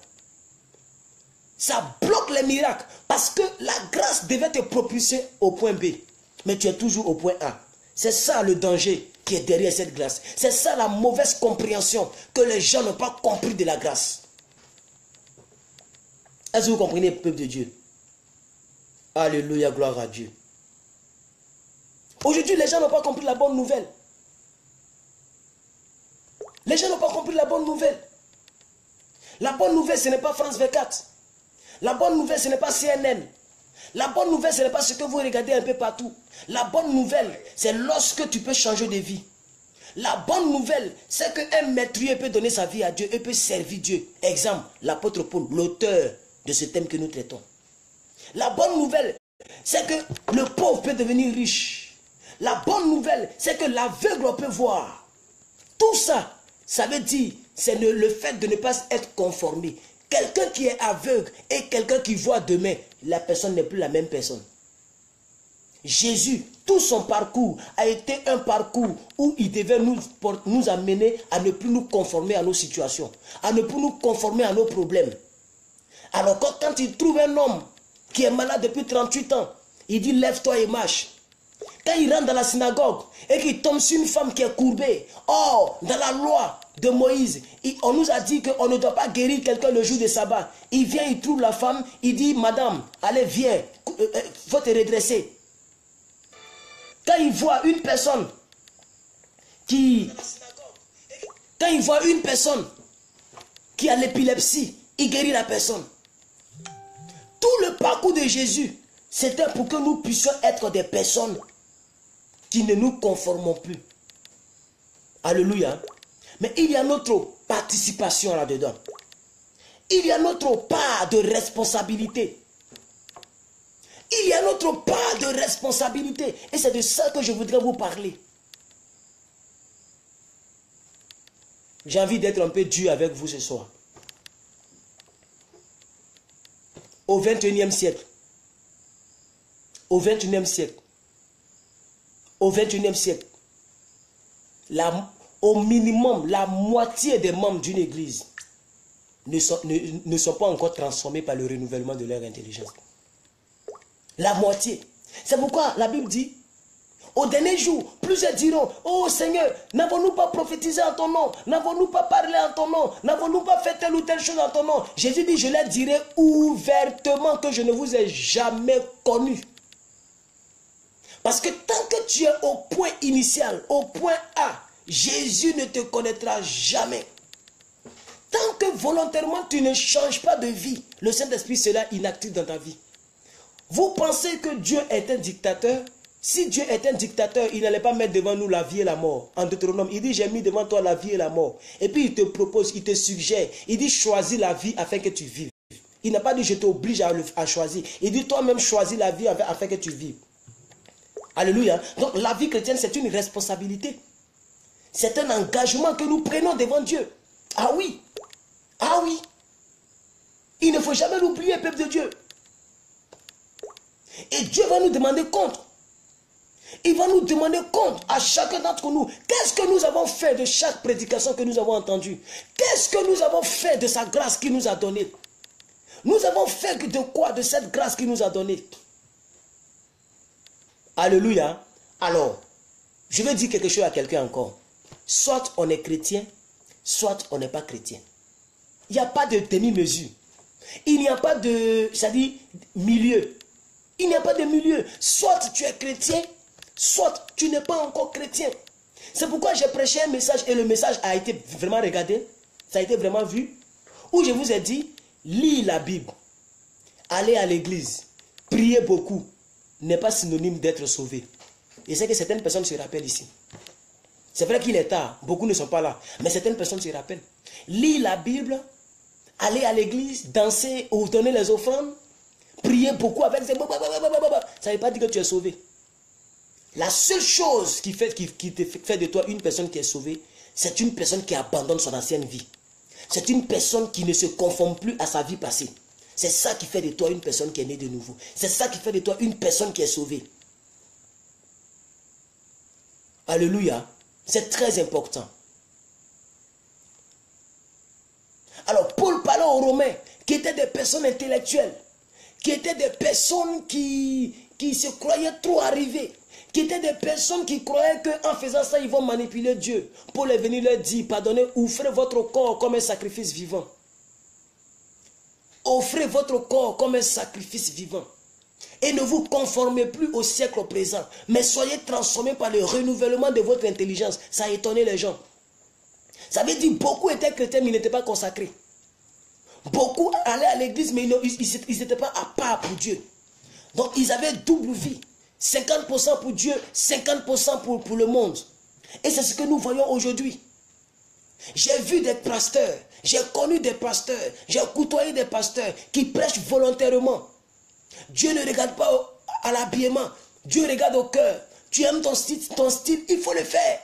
S1: Ça bloque les miracles parce que la grâce devait te propulser au point B. Mais tu es toujours au point A. C'est ça le danger qui est derrière cette grâce. C'est ça la mauvaise compréhension que les gens n'ont pas compris de la grâce. Est-ce que vous comprenez, peuple de Dieu? Alléluia, gloire à Dieu. Aujourd'hui, les gens n'ont pas compris la bonne nouvelle. Les gens n'ont pas compris la bonne nouvelle. La bonne nouvelle, ce n'est pas France 24. La bonne nouvelle, ce n'est pas CNN. La bonne nouvelle, ce n'est pas ce que vous regardez un peu partout. La bonne nouvelle, c'est lorsque tu peux changer de vie. La bonne nouvelle, c'est qu'un métrier peut donner sa vie à Dieu et peut servir Dieu. Exemple, l'apôtre Paul, l'auteur de ce thème que nous traitons. La bonne nouvelle, c'est que le pauvre peut devenir riche. La bonne nouvelle, c'est que l'aveugle peut voir. Tout ça, ça veut dire, c'est le fait de ne pas être conformé. Quelqu'un qui est aveugle et quelqu'un qui voit demain, la personne n'est plus la même personne. Jésus, tout son parcours a été un parcours où il devait nous amener à ne plus nous conformer à nos situations, à ne plus nous conformer à nos problèmes. Alors quand il trouve un homme qui est malade depuis 38 ans, il dit lève-toi et marche. Quand il rentre dans la synagogue et qu'il tombe sur une femme qui est courbée, dans la loi de Moïse, on nous a dit qu'on ne doit pas guérir quelqu'un le jour de sabbat. Il vient, il trouve la femme, il dit madame, allez viens, faut te redresser. Quand il voit une personne qui a l'épilepsie, il guérit la personne. Tout le parcours de Jésus, c'était pour que nous puissions être des personnes qui ne nous conformons plus. Alléluia. Mais il y a notre participation là-dedans. Il y a notre part de responsabilité. Il y a notre part de responsabilité. Et c'est de ça que je voudrais vous parler. J'ai envie d'être un peu dur avec vous ce soir. Au 21e siècle. Au 21e siècle. Au 21e siècle. Au minimum, la moitié des membres d'une église ne sont pas encore transformés par le renouvellement de leur intelligence. La moitié. C'est pourquoi la Bible dit, au dernier jour, plusieurs diront, oh Seigneur, n'avons-nous pas prophétisé en ton nom? N'avons-nous pas parlé en ton nom? N'avons-nous pas fait telle ou telle chose en ton nom? Jésus dit, je leur dirai ouvertement que je ne vous ai jamais connu. Parce que tant que tu es au point initial, au point A, Jésus ne te connaîtra jamais. Tant que volontairement tu ne changes pas de vie, le Saint-Esprit sera inactif dans ta vie. Vous pensez que Dieu est un dictateur? Si Dieu est un dictateur, il n'allait pas mettre devant nous la vie et la mort. En Deutéronome, il dit, j'ai mis devant toi la vie et la mort. Et puis il te propose, il te suggère, il dit, choisis la vie afin que tu vives. Il n'a pas dit, je t'oblige à choisir. Il dit, toi-même, choisis la vie afin que tu vives. Alléluia. Donc la vie chrétienne, c'est une responsabilité. C'est un engagement que nous prenons devant Dieu. Ah oui. Ah oui. Il ne faut jamais l'oublier, peuple de Dieu. Et Dieu va nous demander compte. Il va nous demander compte à chacun d'entre nous. Qu'est-ce que nous avons fait de chaque prédication que nous avons entendue? Qu'est-ce que nous avons fait de sa grâce qu'il nous a donnée? Nous avons fait de quoi de cette grâce qu'il nous a donnée? Alléluia. Alors, je vais dire quelque chose à quelqu'un encore. Soit on est chrétien, soit on n'est pas chrétien. Il n'y a pas de demi-mesure. Il n'y a pas de, c'est-à-dire, milieu. Il n'y a pas de milieu. Soit tu es chrétien, soit tu n'es pas encore chrétien. C'est pourquoi j'ai prêché un message et le message a été vraiment regardé. Ça a été vraiment vu. Où je vous ai dit, lis la Bible. Allez à l'église. Priez beaucoup. N'est pas synonyme d'être sauvé. Et c'est que certaines personnes se rappellent ici. C'est vrai qu'il est tard. Beaucoup ne sont pas là. Mais certaines personnes se rappellent. Lis la Bible. Allez à l'église. Danser ou donner les offrandes. Prier beaucoup avec ces... Ça ne veut pas dire que tu es sauvé. La seule chose qui te fait de toi une personne qui est sauvée, c'est une personne qui abandonne son ancienne vie. C'est une personne qui ne se conforme plus à sa vie passée. C'est ça qui fait de toi une personne qui est née de nouveau. C'est ça qui fait de toi une personne qui est sauvée. Alléluia. C'est très important. Alors, Paul parlait aux Romains, qui étaient des personnes intellectuelles, qui étaient des personnes qui se croyaient trop arrivées, qui étaient des personnes qui croyaient qu'en faisant ça, ils vont manipuler Dieu. Paul est venu leur dire, pardonnez, offrez votre corps comme un sacrifice vivant. Offrez votre corps comme un sacrifice vivant. Et ne vous conformez plus au siècle présent, mais soyez transformés par le renouvellement de votre intelligence. Ça a étonné les gens. Ça veut dire beaucoup étaient chrétiens, mais ils n'étaient pas consacrés. Beaucoup allaient à l'église, mais ils n'étaient pas à part pour Dieu. Donc ils avaient double vie. 50% pour Dieu, 50% pour le monde. Et c'est ce que nous voyons aujourd'hui. J'ai vu des pasteurs, j'ai connu des pasteurs, j'ai côtoyé des pasteurs qui prêchent volontairement. Dieu ne regarde pas à l'habillement, Dieu regarde au cœur. Tu aimes ton style, il faut le faire.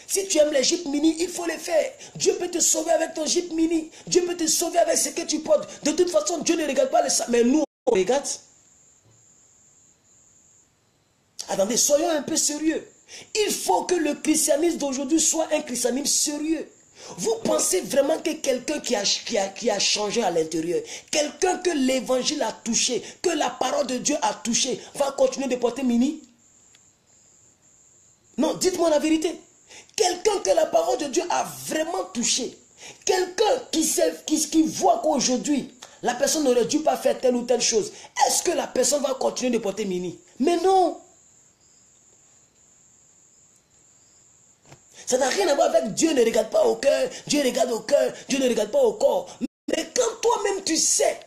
S1: Si tu aimes les Jeep Mini, il faut le faire. Dieu peut te sauver avec ton Jeep Mini. Dieu peut te sauver avec ce que tu portes. De toute façon, Dieu ne regarde pas ça. Mais nous, on regarde. Attendez, soyons un peu sérieux. Il faut que le christianisme d'aujourd'hui soit un christianisme sérieux. Vous pensez vraiment que quelqu'un qui a changé à l'intérieur, quelqu'un que l'évangile a touché, que la parole de Dieu a touché, va continuer de porter mini? Non, dites-moi la vérité. Quelqu'un que la parole de Dieu a vraiment touché, quelqu'un qui voit qu'aujourd'hui, la personne n'aurait dû pas faire telle ou telle chose, est-ce que la personne va continuer de porter mini? Mais non. Ça n'a rien à voir avec Dieu ne regarde pas au cœur, Dieu regarde au cœur, Dieu ne regarde pas au corps. Mais quand toi-même tu sais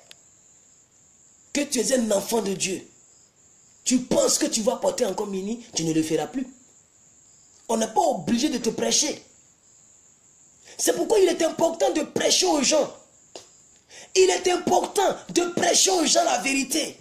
S1: que tu es un enfant de Dieu, tu penses que tu vas porter encore mini, tu ne le feras plus. On n'est pas obligé de te prêcher. C'est pourquoi il est important de prêcher aux gens. Il est important de prêcher aux gens la vérité.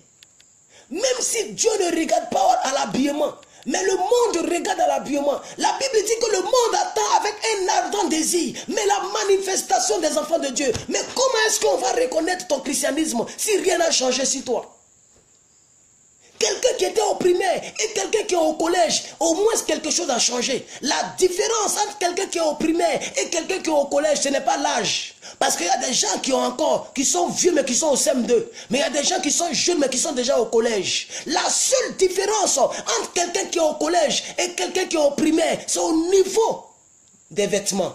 S1: Même si Dieu ne regarde pas à l'habillement, mais le monde regarde à l'habillement. La Bible dit que le monde attend avec un ardent désir, mais la manifestation des enfants de Dieu. Mais comment est-ce qu'on va reconnaître ton christianisme si rien n'a changé sur toi? Quelqu'un qui était au primaire et quelqu'un qui est au collège, au moins quelque chose a changé. La différence entre quelqu'un qui est au primaire et quelqu'un qui est au collège, ce n'est pas l'âge. Parce qu'il y a des gens qui sont vieux mais qui sont au CM2. Mais il y a des gens qui sont jeunes mais qui sont déjà au collège. La seule différence entre quelqu'un qui est au collège et quelqu'un qui est au primaire, c'est au niveau des vêtements.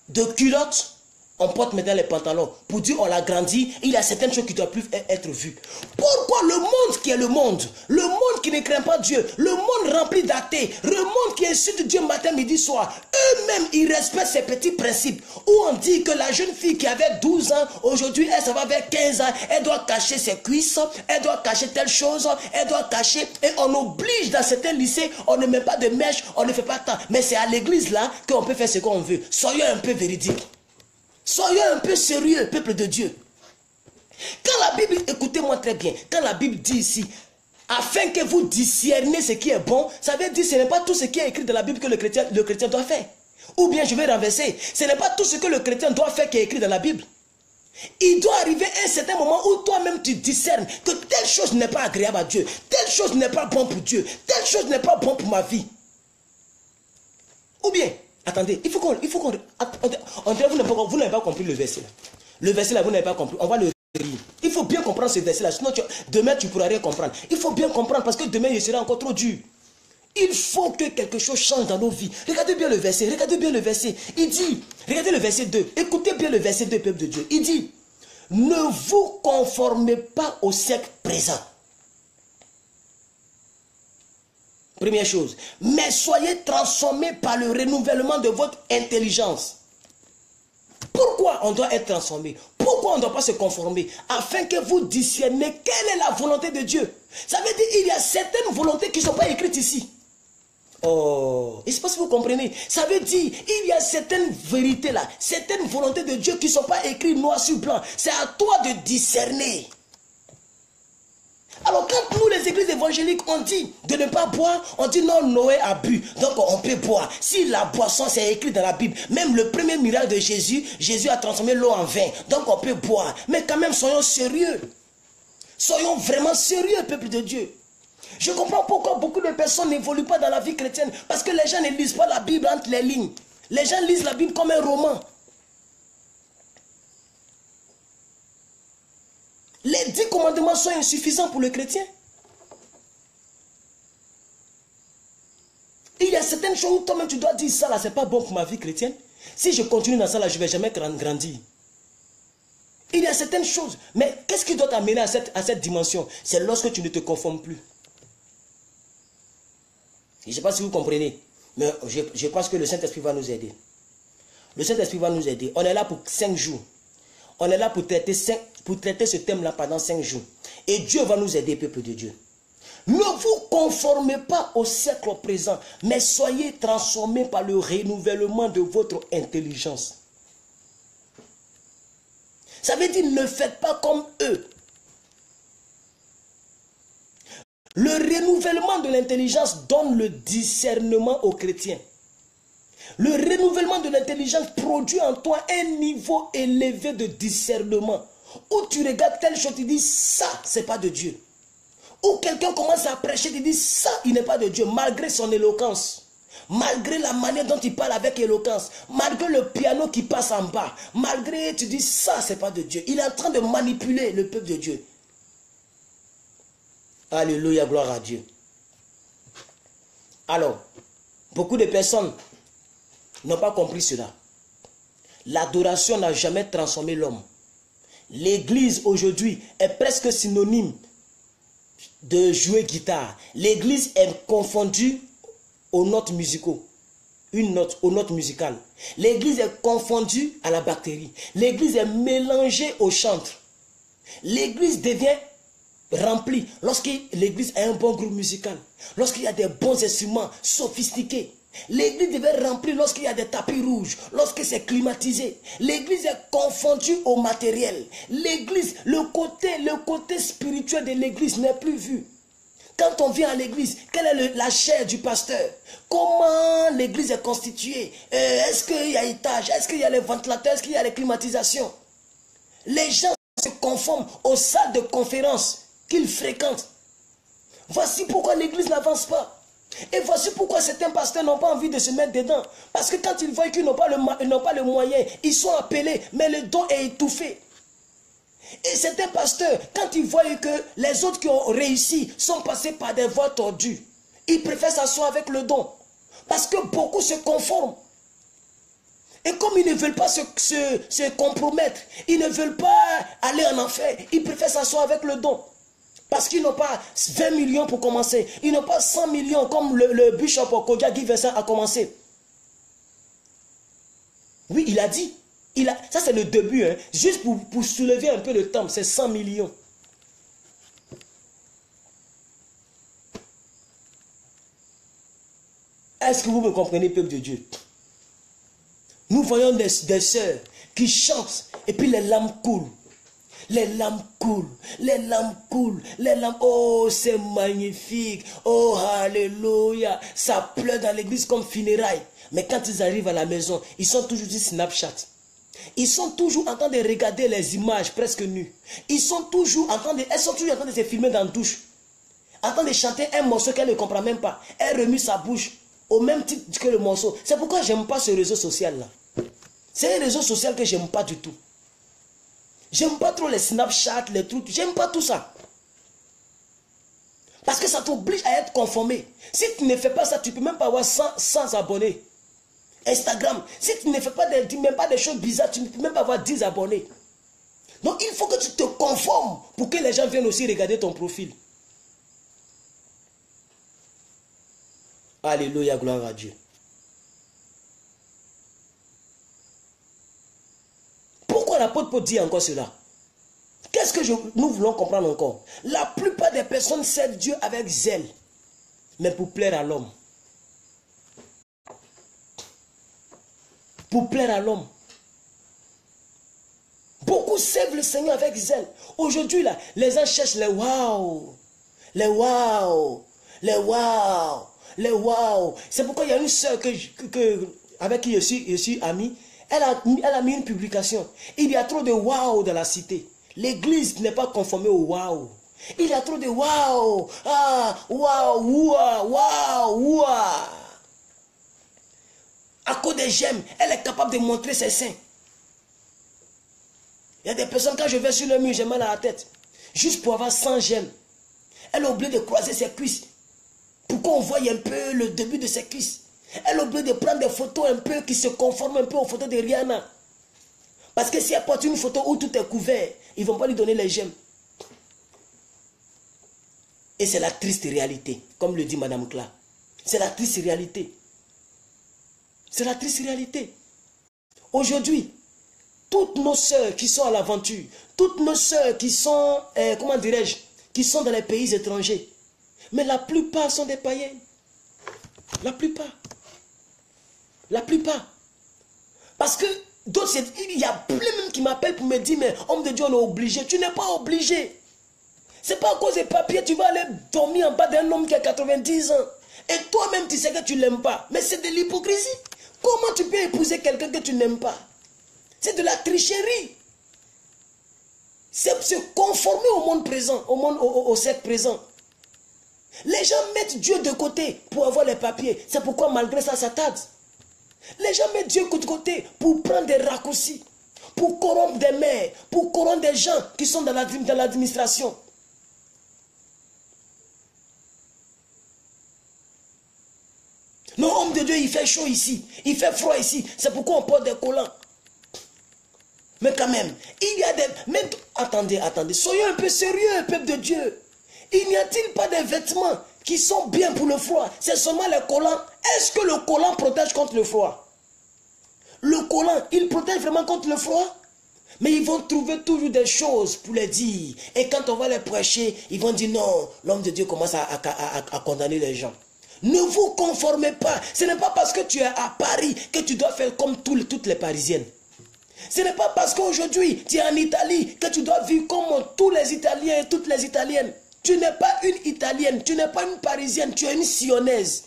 S1: De culottes, on porte maintenant les pantalons. Pour dire on l'a grandi, il y a certaines choses qui doivent plus être vues. Pourquoi le monde qui est le monde qui ne craint pas Dieu, le monde rempli d'athées, le monde qui insulte Dieu matin, midi, soir, eux-mêmes, ils respectent ces petits principes. Où on dit que la jeune fille qui avait 12 ans, aujourd'hui, elle s'en va vers 15 ans, elle doit cacher ses cuisses, elle doit cacher telle chose, elle doit cacher, et on oblige dans certains lycées, on ne met pas de mèche, on ne fait pas tant. Mais c'est à l'église là qu'on peut faire ce qu'on veut. Soyons un peu véridiques. Soyons un peu sérieux, peuple de Dieu. Quand la Bible, écoutez-moi très bien, quand la Bible dit ici, afin que vous discerniez ce qui est bon, ça veut dire que ce n'est pas tout ce qui est écrit dans la Bible que le chrétien doit faire. Ou bien je vais renverser, ce n'est pas tout ce que le chrétien doit faire qui est écrit dans la Bible. Il doit arriver un certain moment où toi-même tu discernes que telle chose n'est pas agréable à Dieu, telle chose n'est pas bon pour Dieu, telle chose n'est pas bon pour ma vie. Ou bien, attendez, il faut qu'on... Vous n'avez pas compris le verset là. Le verset là, vous n'avez pas compris. On va le lire. Il faut bien comprendre ce verset là. Sinon, demain, tu ne pourras rien comprendre. Il faut bien comprendre parce que demain, il sera encore trop dur. Il faut que quelque chose change dans nos vies. Regardez bien le verset. Regardez bien le verset. Il dit, regardez le verset 2. Écoutez bien le verset 2, peuple de Dieu. Il dit, ne vous conformez pas au siècle présent. Première chose, mais soyez transformés par le renouvellement de votre intelligence. Pourquoi on doit être transformé? Pourquoi on ne doit pas se conformer? Afin que vous discerniez quelle est la volonté de Dieu. Ça veut dire qu'il y a certaines volontés qui ne sont pas écrites ici. Oh, je ne sais pas si vous comprenez. Ça veut dire il y a certaines vérités là, certaines volontés de Dieu qui ne sont pas écrites noir sur blanc. C'est à toi de discerner. Alors quand nous les églises évangéliques on dit de ne pas boire, on dit non, Noé a bu, donc on peut boire. Si la boisson c'est écrit dans la Bible, même le premier miracle de Jésus, Jésus a transformé l'eau en vin, donc on peut boire. Mais quand même soyons sérieux. Soyons vraiment sérieux, peuple de Dieu. Je comprends pourquoi beaucoup de personnes n'évoluent pas dans la vie chrétienne, parce que les gens ne lisent pas la Bible entre les lignes. Les gens lisent la Bible comme un roman. Les 10 commandements sont insuffisants pour le chrétien. Il y a certaines choses où toi-même tu dois dire ça là, c'est pas bon pour ma vie chrétienne. Si je continue dans ça là, je ne vais jamais grandir. Il y a certaines choses, mais qu'est-ce qui doit t'amener à cette dimension? C'est lorsque tu ne te conformes plus. Je ne sais pas si vous comprenez, mais je pense que le Saint-Esprit va nous aider. Le Saint-Esprit va nous aider. On est là pour 5 jours. On est là pour traiter ce thème-là pendant 5 jours. Et Dieu va nous aider, peuple de Dieu. Ne vous conformez pas au siècle présent, mais soyez transformés par le renouvellement de votre intelligence. Ça veut dire ne faites pas comme eux. Le renouvellement de l'intelligence donne le discernement aux chrétiens. Le renouvellement de l'intelligence produit en toi un niveau élevé de discernement. Où tu regardes telle chose, tu dis ça, c'est pas de Dieu. Ou quelqu'un commence à prêcher, tu dis ça, il n'est pas de Dieu, malgré son éloquence. Malgré la manière dont il parle avec éloquence, malgré le piano qui passe en bas, malgré, tu dis ça, c'est pas de Dieu. Il est en train de manipuler le peuple de Dieu. Alléluia, gloire à Dieu. Alors, beaucoup de personnes n'ont pas compris cela. L'adoration n'a jamais transformé l'homme. L'église aujourd'hui est presque synonyme de jouer guitare. L'église est confondue aux notes musicaux. Aux notes musicales. L'église est confondue à la batterie. L'église est mélangée au chantre. L'église devient remplie lorsque l'église a un bon groupe musical. Lorsqu'il y a des bons instruments sophistiqués. L'église devait remplir lorsqu'il y a des tapis rouges, lorsque c'est climatisé. L'église est confondue au matériel. L'église, le côté spirituel de l'église n'est plus vu. Quand on vient à l'église, quelle est la chair du pasteur? Comment l'église est constituée? Est-ce qu'il y a étage? Est-ce qu'il y a les ventilateurs? Est-ce qu'il y a les climatisations? Les gens se conforment aux salles de conférence qu'ils fréquentent. Voici pourquoi l'église n'avance pas. Et voici pourquoi certains pasteurs n'ont pas envie de se mettre dedans. Parce que quand ils voient qu'ils n'ont pas le moyen, ils sont appelés, mais le don est étouffé. Et certains pasteurs, quand ils voient que les autres qui ont réussi sont passés par des voies tordues, ils préfèrent s'asseoir avec le don. Parce que beaucoup se conforment. Et comme ils ne veulent pas se compromettre, ils ne veulent pas aller en enfer, ils préfèrent s'asseoir avec le don. Parce qu'ils n'ont pas 20 millions pour commencer. Ils n'ont pas 100 millions comme le bishop Kodia Guy Vincent a commencé. Oui, il a dit. Ça c'est le début. Hein. Juste pour soulever un peu le temps, c'est 100 millions. Est-ce que vous me comprenez, peuple de Dieu? Nous voyons des sœurs qui chantent et puis les larmes coulent. Les larmes coulent, les larmes coulent, les larmes, oh c'est magnifique, oh alléluia, ça pleure dans l'église comme funérailles. Mais quand ils arrivent à la maison, ils sont toujours du Snapchat. Ils sont toujours en train de regarder les images presque nues. Elles sont toujours en train de se filmer dans la douche. En train de chanter un morceau qu'elle ne comprend même pas. Elle remue sa bouche au même titre que le morceau. C'est pourquoi je n'aime pas ce réseau social là. C'est un réseau social que je n'aime pas du tout. J'aime pas trop les Snapchat, les trucs. J'aime pas tout ça. Parce que ça t'oblige à être conformé. Si tu ne fais pas ça, tu ne peux même pas avoir 100 abonnés. Instagram, si tu ne fais pas même pas des choses bizarres, tu ne peux même pas avoir 10 abonnés. Donc il faut que tu te conformes pour que les gens viennent aussi regarder ton profil. Alléluia, gloire à Dieu. Pourquoi l'apôtre Paul dit encore cela? Qu'est-ce que nous voulons comprendre encore? La plupart des personnes servent Dieu avec zèle, mais pour plaire à l'homme. Pour plaire à l'homme. Beaucoup servent le Seigneur avec zèle. Aujourd'hui, là, les gens cherchent les waouh. Les waouh. Les waouh. Les waouh. C'est pourquoi il y a une soeur avec qui je suis ami. Elle a mis une publication. Il y a trop de waouh dans la cité. L'église n'est pas conformée au waouh. Il y a trop de waouh. Ah, waouh, waouh, waouh, waouh. À cause des j'aime, elle est capable de montrer ses seins. Il y a des personnes, quand je vais sur le mur, j'ai mal à la tête. Juste pour avoir 100 j'aime. Elle a oublié de croiser ses cuisses. Pour qu'on voie un peu le début de ses cuisses. Elle a oublié de prendre des photos un peu qui se conforment un peu aux photos de Rihanna. Parce que si elle porte une photo où tout est couvert, ils ne vont pas lui donner les j'aime. Et c'est la triste réalité, comme le dit Madame Cla. C'est la triste réalité. C'est la triste réalité. Aujourd'hui, toutes nos sœurs qui sont à l'aventure, toutes nos sœurs qui sont, comment dirais-je, qui sont dans les pays étrangers, Mais la plupart sont des païens. La plupart. La plupart. Parce que d'autres, il y a plein même qui m'appellent pour me dire, mais homme de Dieu, on est obligé. Tu n'es pas obligé. C'est pas à cause des papiers, tu vas aller dormir en bas d'un homme qui a 90 ans. Et toi-même, tu sais que tu ne l'aimes pas. Mais c'est de l'hypocrisie. Comment tu peux épouser quelqu'un que tu n'aimes pas? C'est de la tricherie. C'est se conformer au monde présent, au siècle présent. Les gens mettent Dieu de côté pour avoir les papiers. C'est pourquoi malgré ça, ça tarde. Les gens mettent Dieu de côté pour prendre des raccourcis, pour corrompre des maires, pour corrompre des gens qui sont dans l'administration. Non, homme de Dieu, il fait chaud ici, il fait froid ici. C'est pourquoi on porte des collants. Mais quand même, il y a des... Mais, attendez, soyons un peu sérieux, peuple de Dieu. Il n'y a-t-il pas des vêtements qui sont bien pour le froid? C'est seulement les collants. Est-ce que le collant protège contre le froid? Le collant, il protège vraiment contre le froid? Mais ils vont trouver toujours des choses pour les dire. Et quand on va les prêcher, ils vont dire non, l'homme de Dieu commence à condamner les gens. Ne vous conformez pas. Ce n'est pas parce que tu es à Paris que tu dois faire comme toutes les Parisiennes. Ce n'est pas parce qu'aujourd'hui tu es en Italie que tu dois vivre comme tous les Italiens et toutes les Italiennes. Tu n'es pas une Italienne, tu n'es pas une Parisienne, tu es une Sionnaise.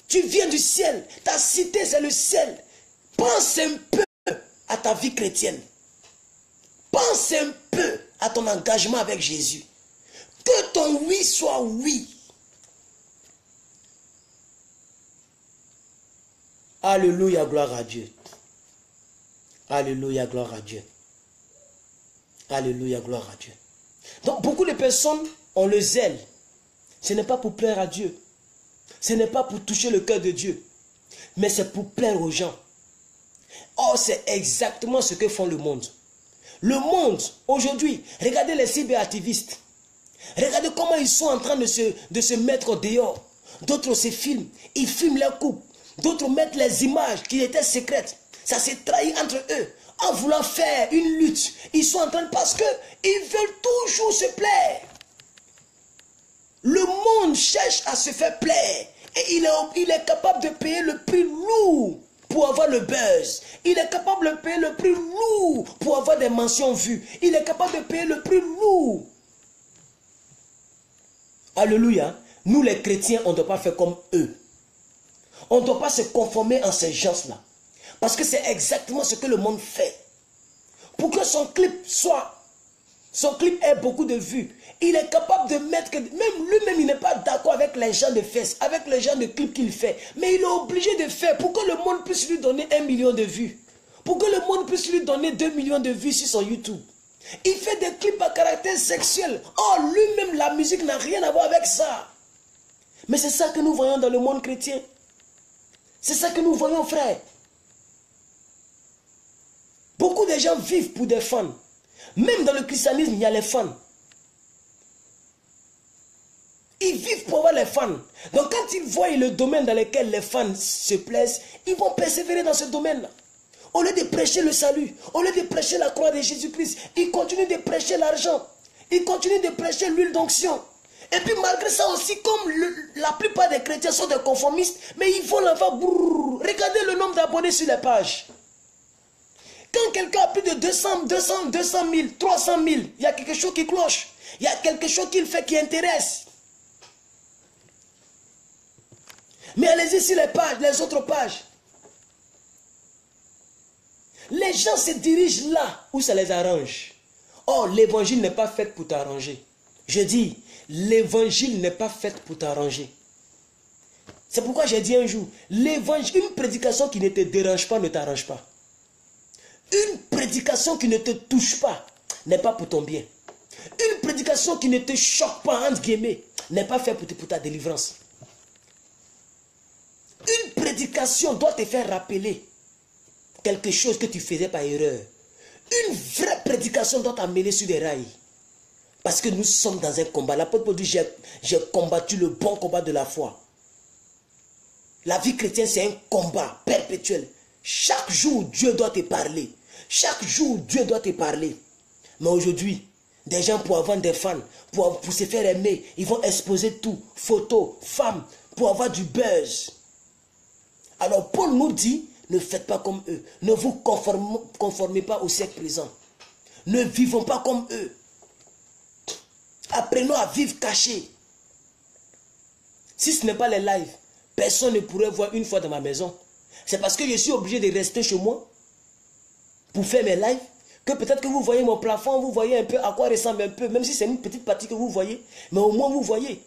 S1: Tu viens du ciel, ta cité c'est le ciel. Pense un peu à ta vie chrétienne. Pense un peu à ton engagement avec Jésus. Que ton oui soit oui. Alléluia, gloire à Dieu. Alléluia, gloire à Dieu. Alléluia, gloire à Dieu. Donc beaucoup de personnes ont le zèle. Ce n'est pas pour plaire à Dieu. Ce n'est pas pour toucher le cœur de Dieu. Mais c'est pour plaire aux gens. Or, c'est exactement ce que font le monde. Le monde, aujourd'hui, regardez les cyberactivistes. Regardez comment ils sont en train de se mettre dehors. D'autres se filment. Ils filment leur couple. D'autres mettent les images qui étaient secrètes. Ça s'est trahi entre eux. En voulant faire une lutte, ils sont en train parce qu'ils veulent toujours se plaire. Le monde cherche à se faire plaire. Et il est capable de payer le prix lourd pour avoir le buzz. Il est capable de payer le prix lourd pour avoir des mentions vues. Il est capable de payer le prix lourd. Alléluia. Nous les chrétiens, on ne doit pas faire comme eux. On ne doit pas se conformer en ces gens-là. Parce que c'est exactement ce que le monde fait. Pour que son clip ait beaucoup de vues, il est capable de mettre que, même lui-même, il n'est pas d'accord avec les gens de fesses, avec les gens de clips qu'il fait. Mais il est obligé de faire pour que le monde puisse lui donner 1 million de vues. Pour que le monde puisse lui donner 2 millions de vues sur son YouTube. Il fait des clips à caractère sexuel. Or, lui-même, la musique n'a rien à voir avec ça. Mais c'est ça que nous voyons dans le monde chrétien. C'est ça que nous voyons, frère. Beaucoup de gens vivent pour des fans. Même dans le christianisme, il y a les fans. Ils vivent pour avoir les fans. Donc quand ils voient le domaine dans lequel les fans se plaisent, ils vont persévérer dans ce domaine-là. Au lieu de prêcher le salut, au lieu de prêcher la croix de Jésus-Christ, ils continuent de prêcher l'argent. Ils continuent de prêcher l'huile d'onction. Et puis malgré ça aussi, comme la plupart des chrétiens sont des conformistes, mais ils vont là-bas. Regardez le nombre d'abonnés sur les pages. Quand quelqu'un a plus de 200 000, 300 000, il y a quelque chose qui cloche. Il y a quelque chose qu'il fait qui intéresse. Mais allez-y sur les pages, les autres pages. Les gens se dirigent là où ça les arrange. Or, l'évangile n'est pas fait pour t'arranger. Je dis, l'évangile n'est pas fait pour t'arranger. C'est pourquoi j'ai dit un jour, l'évangile, une prédication qui ne te dérange pas ne t'arrange pas. Une prédication qui ne te touche pas n'est pas pour ton bien. Une prédication qui ne te choque pas, entre guillemets, n'est pas faite pour ta délivrance. Une prédication doit te faire rappeler quelque chose que tu faisais par erreur. Une vraie prédication doit t'amener sur des rails. Parce que nous sommes dans un combat. L'apôtre Paul dit, j'ai combattu le bon combat de la foi. La vie chrétienne, c'est un combat perpétuel. Chaque jour, Dieu doit te parler. Chaque jour, Dieu doit te parler. Mais aujourd'hui, Des gens pour avoir des fans, pour se faire aimer, ils vont exposer tout, photos, femmes, pour avoir du buzz. Alors Paul nous dit, ne faites pas comme eux, ne vous conformez pas au siècle présent. Ne vivons pas comme eux. Apprenons à vivre cachés. Si ce n'est pas les lives, personne ne pourrait voir une fois dans ma maison. C'est parce que je suis obligé de rester chez moi pour faire mes lives que peut-être que vous voyez mon plafond, vous voyez un peu à quoi ressemble un peu, même si c'est une petite partie que vous voyez, mais au moins vous voyez.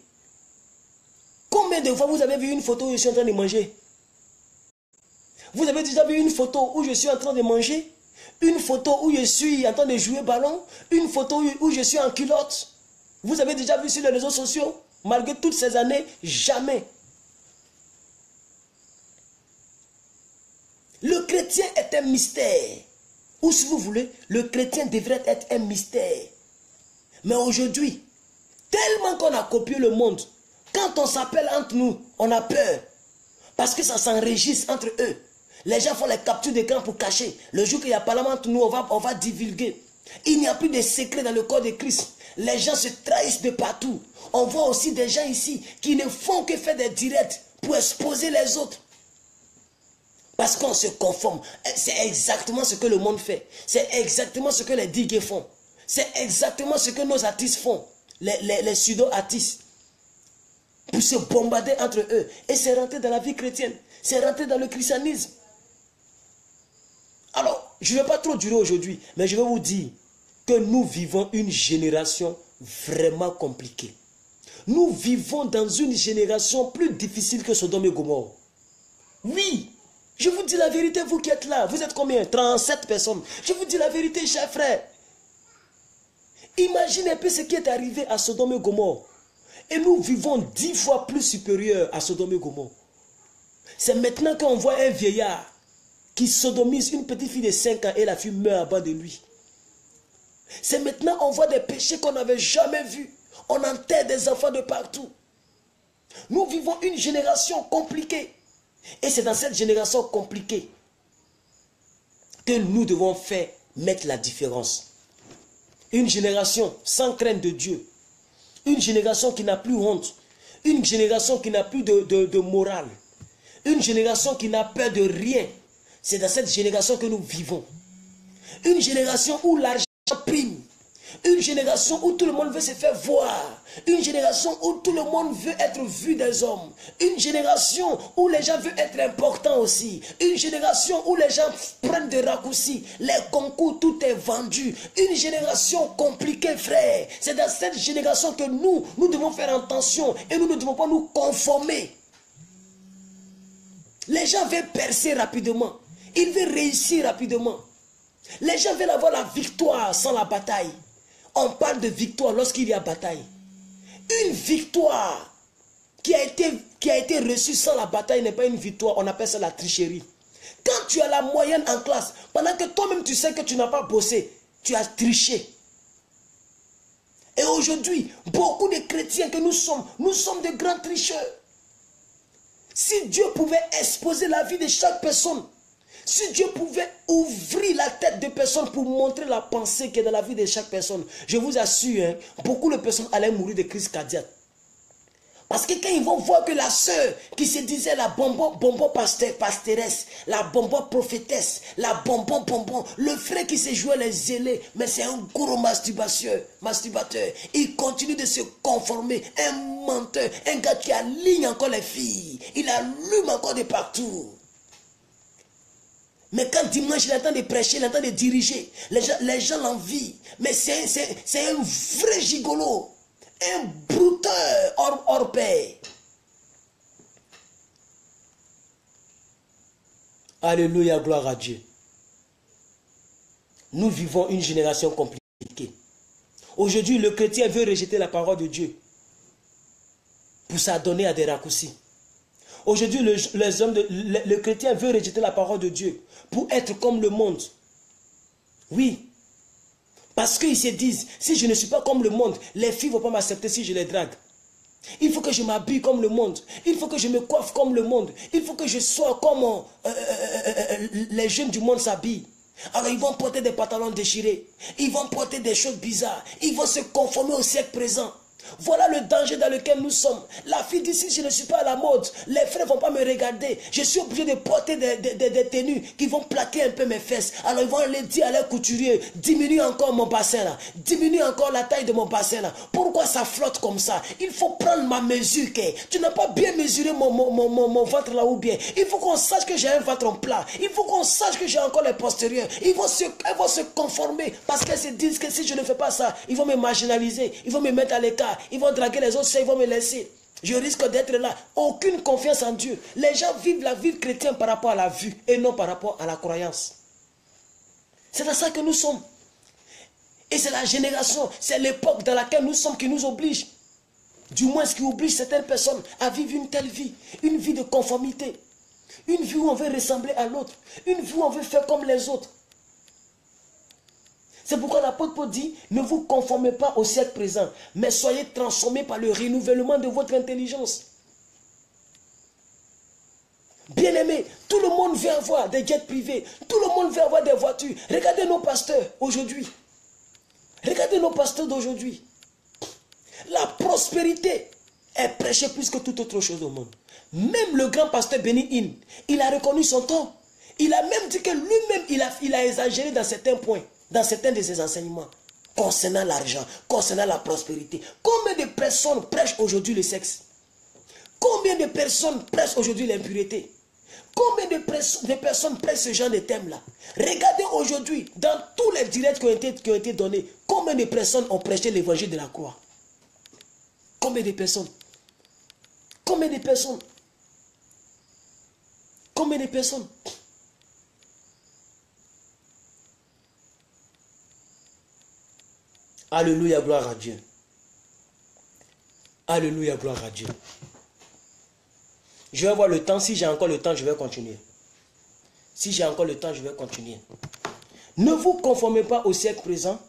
S1: Combien de fois vous avez vu une photo où je suis en train de manger? Vous avez déjà vu une photo où je suis en train de manger? Une photo où je suis en train de jouer ballon? Une photo où je suis en culotte? Vous avez déjà vu sur les réseaux sociaux? Malgré toutes ces années, jamais. Le chrétien est un mystère. Ou si vous voulez, le chrétien devrait être un mystère. Mais aujourd'hui, tellement qu'on a copié le monde, quand on s'appelle entre nous, on a peur. Parce que ça s'enregistre entre eux. Les gens font les captures d'écran pour cacher. Le jour qu'il y a parlement entre nous, on va divulguer. Il n'y a plus de secret dans le corps de Christ. Les gens se trahissent de partout. On voit aussi des gens ici qui ne font que faire des directs pour exposer les autres. Parce qu'on se conforme. C'est exactement ce que le monde fait. C'est exactement ce que les digues font. C'est exactement ce que nos artistes font. Les pseudo-artistes. Pour se bombarder entre eux. Et c'est rentré dans la vie chrétienne. C'est rentré dans le christianisme. Alors, je ne vais pas trop durer aujourd'hui, mais je vais vous dire que nous vivons une génération vraiment compliquée. Nous vivons dans une génération plus difficile que Sodome et Gomorrhe. Oui, je vous dis la vérité, vous qui êtes là. Vous êtes combien? 37 personnes. Je vous dis la vérité, chers frères. Imaginez un peu ce qui est arrivé à Sodome et Gomorrhe. Et nous vivons 10 fois plus supérieur à Sodome et Gomorrhe. C'est maintenant qu'on voit un vieillard qui sodomise une petite fille de 5 ans et la fille meurt à bas de lui. C'est maintenant qu'on voit des péchés qu'on n'avait jamais vus. On enterre des enfants de partout. Nous vivons une génération compliquée. Et c'est dans cette génération compliquée que nous devons mettre la différence. Une génération sans crainte de Dieu. Une génération qui n'a plus honte. Une génération qui n'a plus de morale. Une génération qui n'a peur de rien. C'est dans cette génération que nous vivons. Une génération où l'argent prime. Une génération où tout le monde veut se faire voir. Une génération où tout le monde veut être vu des hommes. Une génération où les gens veulent être importants aussi. Une génération où les gens prennent des raccourcis. Les concours, tout est vendu. Une génération compliquée, frère. C'est dans cette génération que nous devons faire attention. Et nous ne devons pas nous conformer. Les gens veulent percer rapidement. Ils veulent réussir rapidement. Les gens veulent avoir la victoire sans la bataille. On parle de victoire lorsqu'il y a bataille. Une victoire qui a été reçue sans la bataille n'est pas une victoire. On appelle ça la tricherie. Quand tu as la moyenne en classe, pendant que toi-même tu sais que tu n'as pas bossé, tu as triché. Et aujourd'hui, beaucoup de chrétiens que nous sommes de grands tricheurs. Si Dieu pouvait exposer la vie de chaque personne, si Dieu pouvait ouvrir la tête de personnes pour montrer la pensée qui est dans la vie de chaque personne, je vous assure, beaucoup de personnes allaient mourir de crise cardiaque. Parce que quand ils vont voir que la sœur qui se disait la bonbon pastoresse, la bonbon prophétesse, la bonbon, le frère qui se jouait les zélés, mais c'est un gros masturbateur, il continue de se conformer, un menteur, un gars qui aligne encore les filles, il allume encore de partout. Mais quand dimanche il attend de prêcher, il attend de diriger, les gens l'envient. Mais c'est un vrai gigolo, un brouteur hors pair. Alléluia, gloire à Dieu. Nous vivons une génération compliquée. Aujourd'hui, le chrétien veut rejeter la parole de Dieu pour s'adonner à des raccourcis. Aujourd'hui, le chrétien veut rejeter la parole de Dieu pour être comme le monde. Oui. Parce qu'ils se disent, si je ne suis pas comme le monde, les filles ne vont pas m'accepter si je les drague. Il faut que je m'habille comme le monde. Il faut que je me coiffe comme le monde. Il faut que je sois comme les jeunes du monde s'habillent. Alors ils vont porter des pantalons déchirés. Ils vont porter des choses bizarres. Ils vont se conformer au siècle présent. Voilà le danger dans lequel nous sommes. La fille dit, si je ne suis pas à la mode, les frères ne vont pas me regarder. Je suis obligé de porter des tenues qui vont plaquer un peu mes fesses. Alors ils vont aller dire à leur couturier, diminue encore mon bassin là. Diminue encore la taille de mon bassin là. Pourquoi ça flotte comme ça? Il faut prendre ma mesure. Tu n'as pas bien mesuré mon ventre là ou bien. Il faut qu'on sache que j'ai un ventre en plat. Il faut qu'on sache que j'ai encore les postérieurs. Elles vont se conformer parce qu'elles se disent que si je ne fais pas ça, ils vont me marginaliser. Ils vont me mettre à l'écart. Ils vont draguer les autres, ils vont me laisser. Je risque d'être là. Aucune confiance en Dieu. Les gens vivent la vie chrétienne par rapport à la vue et non par rapport à la croyance. C'est dans ça que nous sommes. Et c'est la génération, c'est l'époque dans laquelle nous sommes qui nous oblige. Du moins ce qui oblige certaines personnes à vivre une telle vie. Une vie de conformité. Une vie où on veut ressembler à l'autre. Une vie où on veut faire comme les autres. C'est pourquoi l'apôtre Paul dit, ne vous conformez pas au siècle présent, mais soyez transformés par le renouvellement de votre intelligence. Bien-aimés, tout le monde veut avoir des jets privés, tout le monde veut avoir des voitures. Regardez nos pasteurs aujourd'hui. Regardez nos pasteurs d'aujourd'hui. La prospérité est prêchée plus que toute autre chose au monde. Même le grand pasteur Benny Hinn, il a reconnu son tort. Il a même dit que lui-même, il a exagéré dans certains points. Dans certains de ses enseignements, concernant l'argent, concernant la prospérité. Combien de personnes prêchent aujourd'hui le sexe? Combien de personnes prêchent aujourd'hui l'impureté? Combien de personnes prêchent ce genre de thème-là? Regardez aujourd'hui, dans tous les directs qui ont été donnés, combien de personnes ont prêché l'évangile de la croix? Combien de personnes? Combien de personnes? Combien de personnes? Alléluia, gloire à Dieu. Alléluia, gloire à Dieu. Je vais voir le temps. Si j'ai encore le temps, je vais continuer. Si j'ai encore le temps, je vais continuer. Ne vous conformez pas au siècle présent,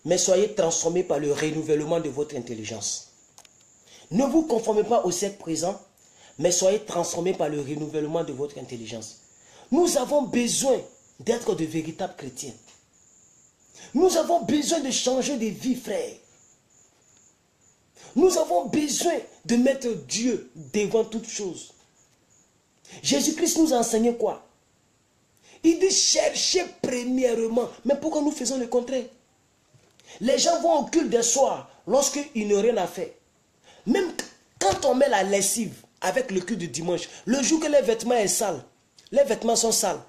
S1: mais soyez transformés par le renouvellement de votre intelligence. Ne vous conformez pas au siècle présent, mais soyez transformés par le renouvellement de votre intelligence. Nous avons besoin d'être de véritables chrétiens. Nous avons besoin de changer de vie, frère. Nous avons besoin de mettre Dieu devant toutes choses. Jésus-Christ nous a enseigné quoi? Il dit cherchez premièrement. Mais pourquoi nous faisons le contraire? Les gens vont au culte des soirs lorsqu'ils n'ont rien à faire. Même quand on met la lessive avec le culte du dimanche, le jour que les vêtements sont sales, les vêtements sont sales,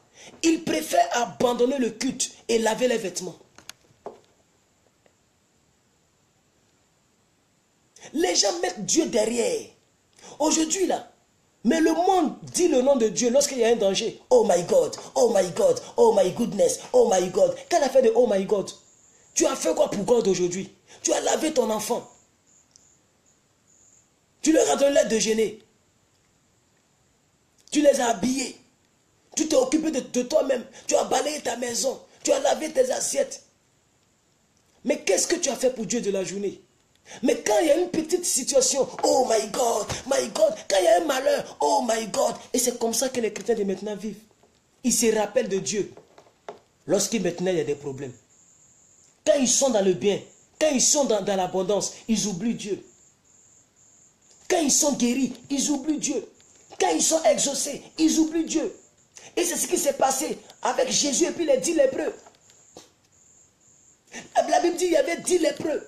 S1: ils préfèrent abandonner le culte et laver les vêtements. Les gens mettent Dieu derrière. Aujourd'hui là, mais le monde dit le nom de Dieu lorsqu'il y a un danger. Oh my God, oh my God, oh my goodness, oh my God. Quelle affaire de oh my God? Tu as fait quoi pour God aujourd'hui? Tu as lavé ton enfant. Tu leur as donné l'aide de déjeuner. Tu les as habillés. Tu t'es occupé de toi-même. Tu as balayé ta maison. Tu as lavé tes assiettes. Mais qu'est-ce que tu as fait pour Dieu de la journée? Mais quand il y a une petite situation, oh my God, quand il y a un malheur, oh my God. Et c'est comme ça que les chrétiens de maintenant vivent. Ils se rappellent de Dieu lorsqu'il maintenant il y a des problèmes. Quand ils sont dans le bien, quand ils sont dans l'abondance, ils oublient Dieu. Quand ils sont guéris, ils oublient Dieu. Quand ils sont exaucés, ils oublient Dieu. Et c'est ce qui s'est passé avec Jésus et puis les 10 lépreux. La Bible dit qu'il y avait 10 lépreux.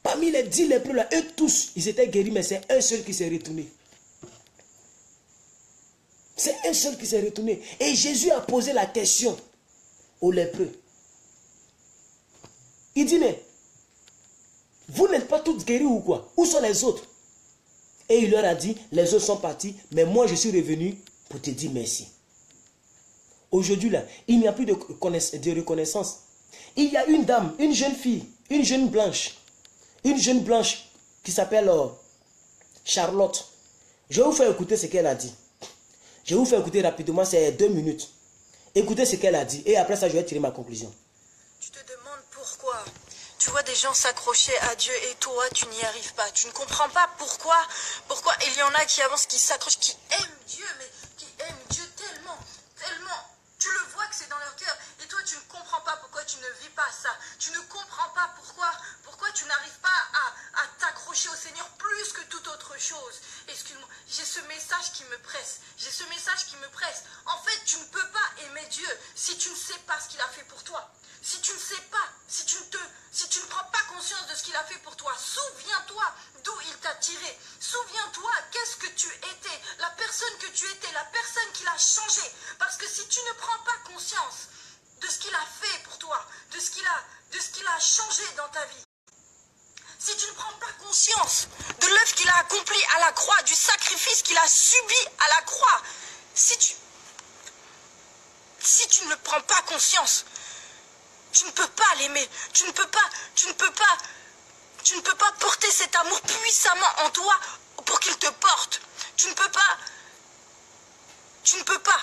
S1: Parmi les 10 lépreux là, eux tous, ils étaient guéris, mais c'est un seul qui s'est retourné. C'est un seul qui s'est retourné. Et Jésus a posé la question aux lépreux. Il dit, mais vous n'êtes pas tous guéris ou quoi? Où sont les autres? Et il leur a dit, les autres sont partis, mais moi je suis revenu pour te dire merci. Aujourd'hui là, il n'y a plus de reconnaissance. Il y a une dame, une jeune fille, une jeune blanche qui s'appelle Charlotte. Je vais vous faire écouter ce qu'elle a dit. Je vais vous faire écouter rapidement, c'est 2 minutes. Écoutez ce qu'elle a dit et après ça je vais tirer ma conclusion.
S2: Tu te demandes pourquoi. Tu vois des gens s'accrocher à Dieu et toi tu n'y arrives pas. Tu ne comprends pas pourquoi. Pourquoi il y en a qui avancent, qui s'accrochent, qui aiment Dieu, mais qui aiment Dieu tellement. Tu le vois que c'est dans leur cœur. tu ne vis pas ça. Tu ne comprends pas pourquoi tu n'arrives pas à t'accrocher au Seigneur plus que toute autre chose. Excuse-moi, j'ai ce message qui me presse. J'ai ce message qui me presse. En fait, tu ne peux pas aimer Dieu si tu ne sais pas ce qu'il a fait pour toi. Si tu ne sais pas, si tu ne prends pas conscience de ce qu'il a fait pour toi, souviens-toi d'où il t'a tiré. Souviens-toi qu'est-ce que tu étais, la personne que tu étais, la personne qui l'a changé. Parce que si tu ne prends pas conscience de ce qu'il a fait pour toi, de ce qu'il a changé dans ta vie, si tu ne prends pas conscience de l'œuvre qu'il a accomplie à la croix, du sacrifice qu'il a subi à la croix, si tu ne prends pas conscience, tu ne peux pas l'aimer, tu ne peux pas porter cet amour puissamment en toi pour qu'il te porte. Tu ne peux pas.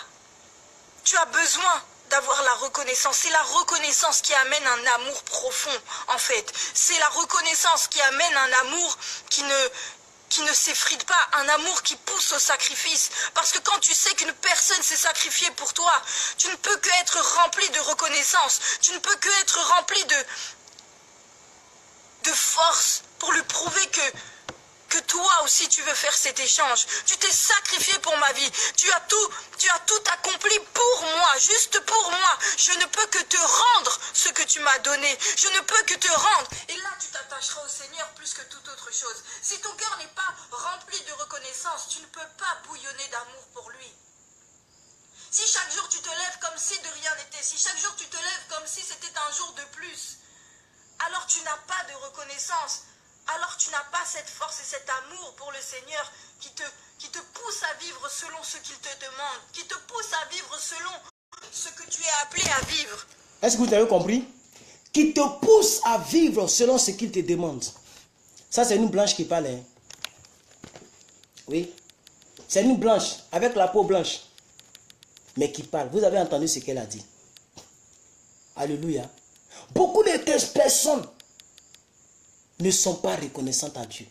S2: Tu as besoin d'avoir la reconnaissance. C'est la reconnaissance qui amène un amour profond, en fait. C'est la reconnaissance qui amène un amour qui ne s'effrite pas, un amour qui pousse au sacrifice. Parce que quand tu sais qu'une personne s'est sacrifiée pour toi, tu ne peux qu'être rempli de reconnaissance. Tu ne peux qu'être rempli de force pour lui prouver que toi aussi tu veux faire cet échange. Tu t'es sacrifié pour ma vie. Tu as tout accompli pour moi, juste pour moi. Je ne peux que te rendre ce que tu m'as donné. Je ne peux que te rendre. Et là, tu t'attacheras au Seigneur plus que toute autre chose. Si ton cœur n'est pas rempli de reconnaissance, tu ne peux pas bouillonner d'amour pour lui. Si chaque jour tu te lèves comme si de rien n'était, si chaque jour tu te lèves comme si c'était un jour de plus, alors tu n'as pas de reconnaissance. Alors tu n'as pas cette force et cet amour pour le Seigneur qui te pousse à vivre selon ce qu'il te demande, qui te pousse à vivre selon ce que tu es appelé à vivre.
S1: Est-ce que vous avez compris? Qui te pousse à vivre selon ce qu'il te demande. Ça, c'est une blanche qui parle. Hein? Oui. C'est une blanche avec la peau blanche. Mais qui parle. Vous avez entendu ce qu'elle a dit. Alléluia. Beaucoup de personnes ne sont pas reconnaissantes à Dieu.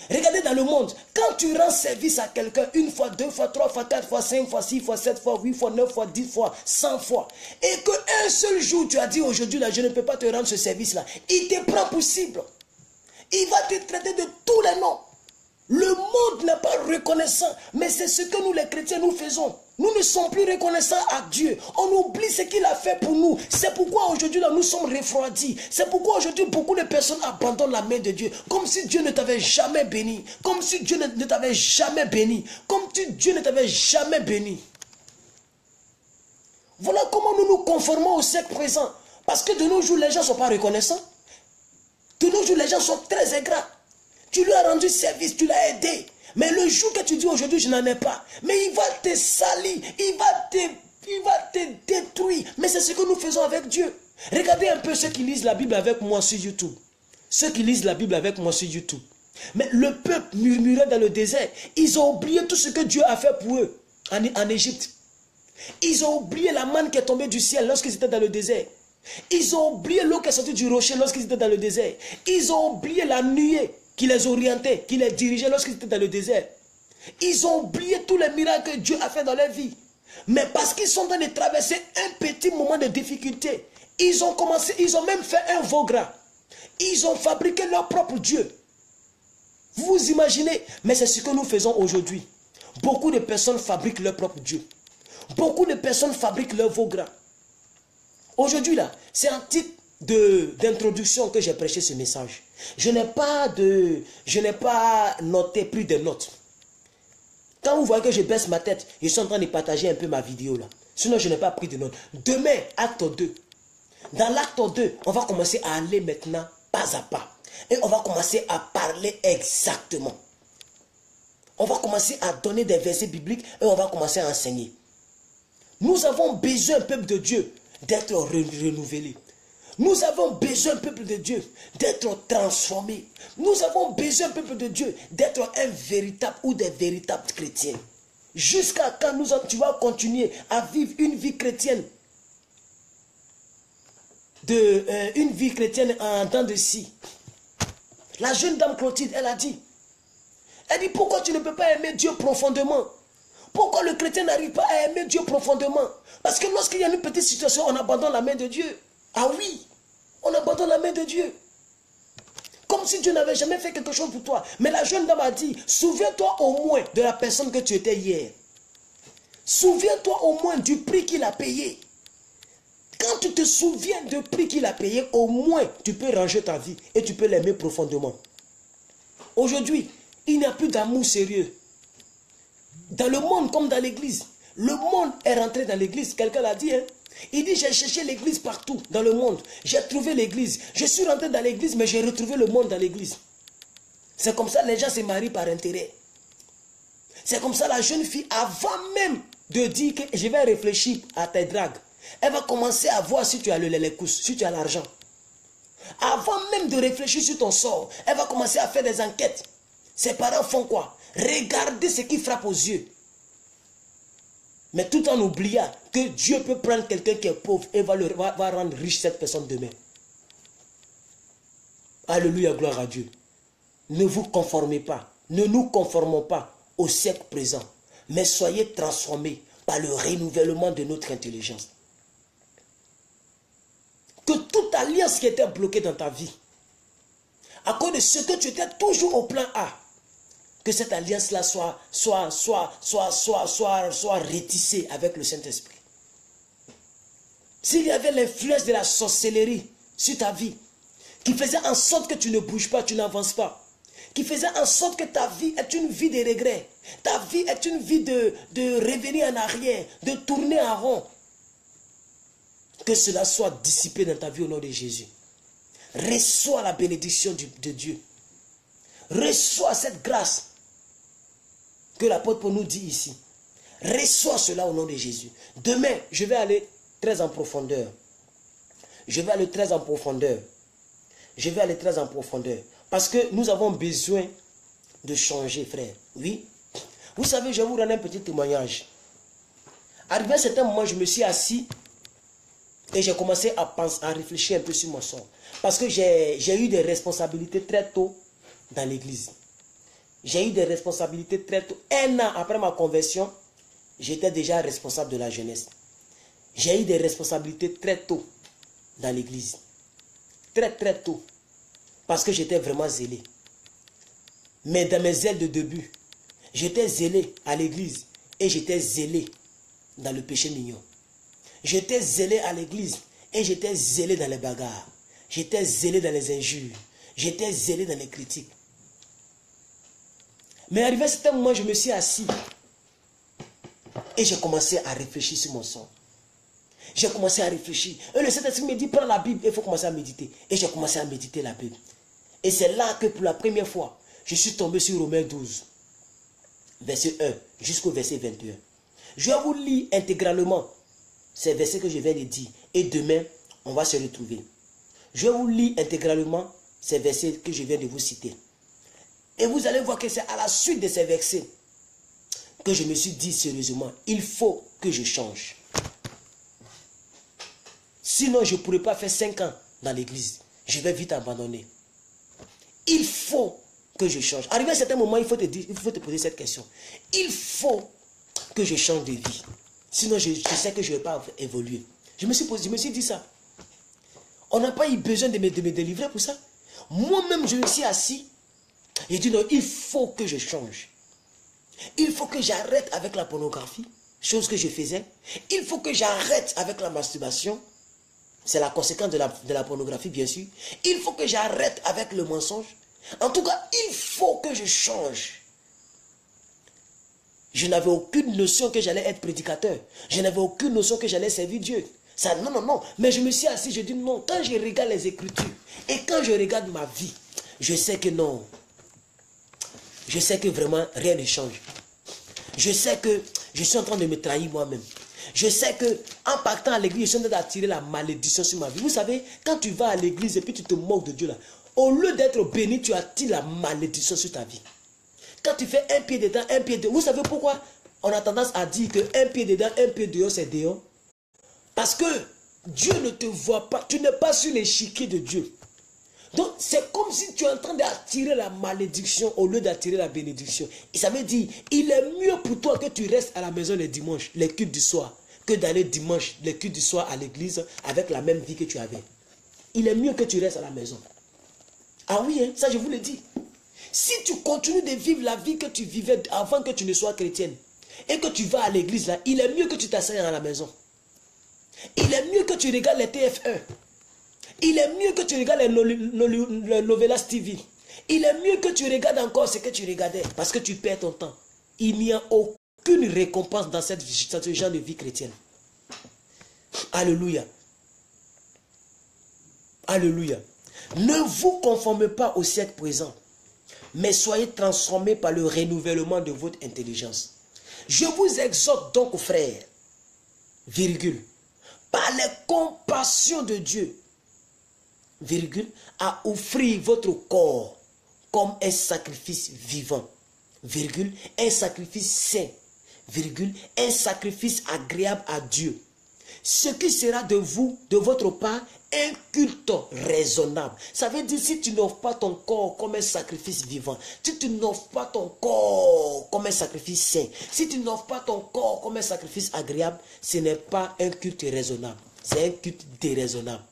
S1: Regardez dans le monde, quand tu rends service à quelqu'un une fois, deux fois, trois fois, quatre fois, cinq fois, six fois, sept fois, 8 fois, 9 fois, 10 fois, 100 fois, et qu'un seul jour tu as dit aujourd'hui là, je ne peux pas te rendre ce service-là, il te prend pour cible. Il va te traiter de tous les noms. Le monde n'est pas reconnaissant, mais c'est ce que nous les chrétiens nous faisons. Nous ne sommes plus reconnaissants à Dieu. On oublie ce qu'il a fait pour nous. C'est pourquoi aujourd'hui là nous sommes refroidis. C'est pourquoi aujourd'hui beaucoup de personnes abandonnent la main de Dieu. Comme si Dieu ne t'avait jamais béni. Comme si Dieu ne t'avait jamais béni. Comme si Dieu ne t'avait jamais béni. Voilà comment nous nous conformons au siècle présent. Parce que de nos jours les gens ne sont pas reconnaissants. De nos jours les gens sont très ingrats. Tu lui as rendu service, tu l'as aidé. Mais le jour que tu dis aujourd'hui, je n'en ai pas. Mais il va te salir, il va te détruire. Mais c'est ce que nous faisons avec Dieu. Regardez un peu ceux qui lisent la Bible avec moi sur YouTube. Ceux qui lisent la Bible avec moi sur YouTube. Mais le peuple murmurait dans le désert. Ils ont oublié tout ce que Dieu a fait pour eux en Égypte. Ils ont oublié la manne qui est tombée du ciel lorsqu'ils étaient dans le désert. Ils ont oublié l'eau qui est sortie du rocher lorsqu'ils étaient dans le désert. Ils ont oublié la nuée qui les orientait, qui les dirigeait lorsqu'ils étaient dans le désert. Ils ont oublié tous les miracles que Dieu a fait dans leur vie. Mais parce qu'ils sont en train de traverser un petit moment de difficulté, ils ont même fait un veau gras. Ils ont fabriqué leur propre Dieu. Vous imaginez? Mais c'est ce que nous faisons aujourd'hui. Beaucoup de personnes fabriquent leur propre Dieu. Beaucoup de personnes fabriquent leur veau gras. Aujourd'hui là, c'est un titre d'introduction que j'ai prêché ce message. Je n'ai pas noté plus de notes. Quand vous voyez que je baisse ma tête, je suis en train de partager un peu ma vidéo là. Sinon, je n'ai pas pris de notes. Demain, acte 2. Dans l'acte 2, on va commencer à aller maintenant pas à pas. Et on va commencer à parler exactement. On va commencer à donner des versets bibliques et on va commencer à enseigner. Nous avons besoin, peuple de Dieu, d'être renouvelé. Nous avons besoin, peuple de Dieu, d'être transformé. Nous avons besoin, peuple de Dieu, d'être un véritable ou des véritables chrétiens. Jusqu'à quand tu vas continuer à vivre une vie chrétienne en dents de scie. La jeune dame Clotilde, elle dit, pourquoi tu ne peux pas aimer Dieu profondément? Pourquoi le chrétien n'arrive pas à aimer Dieu profondément? Parce que lorsqu'il y a une petite situation, on abandonne la main de Dieu. Ah oui, on abandonne la main de Dieu. Comme si Dieu n'avait jamais fait quelque chose pour toi. Mais la jeune dame a dit, souviens-toi au moins de la personne que tu étais hier. Souviens-toi au moins du prix qu'il a payé. Quand tu te souviens du prix qu'il a payé, au moins tu peux ranger ta vie et tu peux l'aimer profondément. Aujourd'hui, il n'y a plus d'amour sérieux. Dans le monde comme dans l'église. Le monde est rentré dans l'église. Quelqu'un l'a dit. Hein? Il dit, j'ai cherché l'église partout dans le monde. J'ai trouvé l'église. Je suis rentré dans l'église, mais j'ai retrouvé le monde dans l'église. C'est comme ça les gens se marient par intérêt. C'est comme ça la jeune fille, avant même de dire que je vais réfléchir à tes dragues, elle va commencer à voir si tu as le lait-cousse, si tu as l'argent. Avant même de réfléchir sur ton sort, elle va commencer à faire des enquêtes. Ses parents font quoi? Regardez ce qui frappe aux yeux. Mais tout en oubliant que Dieu peut prendre quelqu'un qui est pauvre et va rendre riche cette personne demain. Alléluia, gloire à Dieu. Ne vous conformez pas, ne nous conformons pas au siècle présent, mais soyez transformés par le renouvellement de notre intelligence. Que toute alliance qui était bloquée dans ta vie, à cause de ce que tu étais toujours au plan A, que cette alliance-là soit rétissée avec le Saint-Esprit. S'il y avait l'influence de la sorcellerie sur ta vie, qui faisait en sorte que tu ne bouges pas, tu n'avances pas, qui faisait en sorte que ta vie est une vie de regrets, ta vie est une vie de revenir en arrière, de tourner en rond, que cela soit dissipé dans ta vie au nom de Jésus. Reçois la bénédiction de Dieu. Reçois cette grâce que l'apôtre Paul nous dit ici. Reçois cela au nom de Jésus. Demain, je vais aller très en profondeur. Je vais aller très en profondeur. Je vais aller très en profondeur. Parce que nous avons besoin de changer, frère. Oui. Vous savez, je vais vous rendre un petit témoignage. Arrivé à un certain moment, je me suis assis et j'ai commencé à penser, à réfléchir un peu sur mon sort. Parce que j'ai eu des responsabilités très tôt dans l'église. J'ai eu des responsabilités très tôt. 1 an après ma conversion, j'étais déjà responsable de la jeunesse. J'ai eu des responsabilités très tôt dans l'église. Très tôt. Parce que j'étais vraiment zélé. Mais dans mes ailes de début, j'étais zélé à l'église et j'étais zélé dans le péché mignon. J'étais zélé à l'église et j'étais zélé dans les bagarres. J'étais zélé dans les injures. J'étais zélé dans les critiques. Mais arrivé à ce moment, je me suis assis et j'ai commencé à réfléchir sur mon sort. J'ai commencé à réfléchir. Et le Saint-Esprit me dit, prends la Bible, il faut commencer à méditer. Et j'ai commencé à méditer la Bible. Et c'est là que pour la première fois, je suis tombé sur Romains 12, verset 1 jusqu'au verset 21. Je vais vous lire intégralement ces versets que je viens de dire. Et demain, on va se retrouver. Je vais vous lire intégralement ces versets que je viens de vous citer. Et vous allez voir que c'est à la suite de ces versets que je me suis dit sérieusement, il faut que je change. Sinon, je ne pourrais pas faire 5 ans dans l'église. Je vais vite abandonner. Il faut que je change. Arrivé à un certain moment, il faut te poser cette question. Il faut que je change de vie. Sinon, je sais que je ne vais pas évoluer. Je me suis dit ça. On n'a pas eu besoin de me délivrer pour ça. Moi-même, je me suis assis. J'ai dit non, il faut que je change. Il faut que j'arrête avec la pornographie, chose que je faisais. Il faut que j'arrête avec la masturbation. C'est la conséquence de la pornographie, bien sûr. Il faut que j'arrête avec le mensonge. En tout cas, il faut que je change. Je n'avais aucune notion que j'allais être prédicateur. Je n'avais aucune notion que j'allais servir Dieu. Ça, non. Mais je me suis assis, je dis non. Quand je regarde les Écritures et quand je regarde ma vie, je sais que non. Je sais que vraiment rien ne change. Je sais que je suis en train de me trahir moi-même. Je sais que en partant à l'église, je suis en train d'attirer la malédiction sur ma vie. Vous savez, quand tu vas à l'église et puis tu te moques de Dieu là, au lieu d'être béni, tu attires la malédiction sur ta vie. Quand tu fais un pied dedans, un pied dehors, vous savez pourquoi on a tendance à dire que un pied dedans, un pied dehors, c'est dehors? Parce que Dieu ne te voit pas. Tu n'es pas sur l'échiquier de Dieu. Donc, c'est comme si tu es en train d'attirer la malédiction au lieu d'attirer la bénédiction. Et ça veut dire, il est mieux pour toi que tu restes à la maison les dimanches, les cultes du soir, que d'aller dimanche, les cultes du soir à l'église avec la même vie que tu avais. Il est mieux que tu restes à la maison. Ah oui, hein, ça je vous le dis. Si tu continues de vivre la vie que tu vivais avant que tu ne sois chrétienne, et que tu vas à l'église là, il est mieux que tu t'asseyes à la maison. Il est mieux que tu regardes les TF1. Il est mieux que tu regardes les Novelas TV. Il est mieux que tu regardes encore ce que tu regardais. Parce que tu perds ton temps. Il n'y a aucune récompense dans ce genre de vie chrétienne. Alléluia. Alléluia. Ne vous conformez pas au siècle présent, mais soyez transformés par le renouvellement de votre intelligence. Je vous exhorte donc, frères, virgule, par les compassions de Dieu, virgule, à offrir votre corps comme un sacrifice vivant, virgule, un sacrifice saint, virgule, un sacrifice agréable à Dieu. Ce qui sera de vous, de votre part, un culte raisonnable. Ça veut dire, si tu n'offres pas ton corps comme un sacrifice vivant, si tu n'offres pas ton corps comme un sacrifice saint, si tu n'offres pas ton corps comme un sacrifice agréable, ce n'est pas un culte raisonnable. C'est un culte déraisonnable.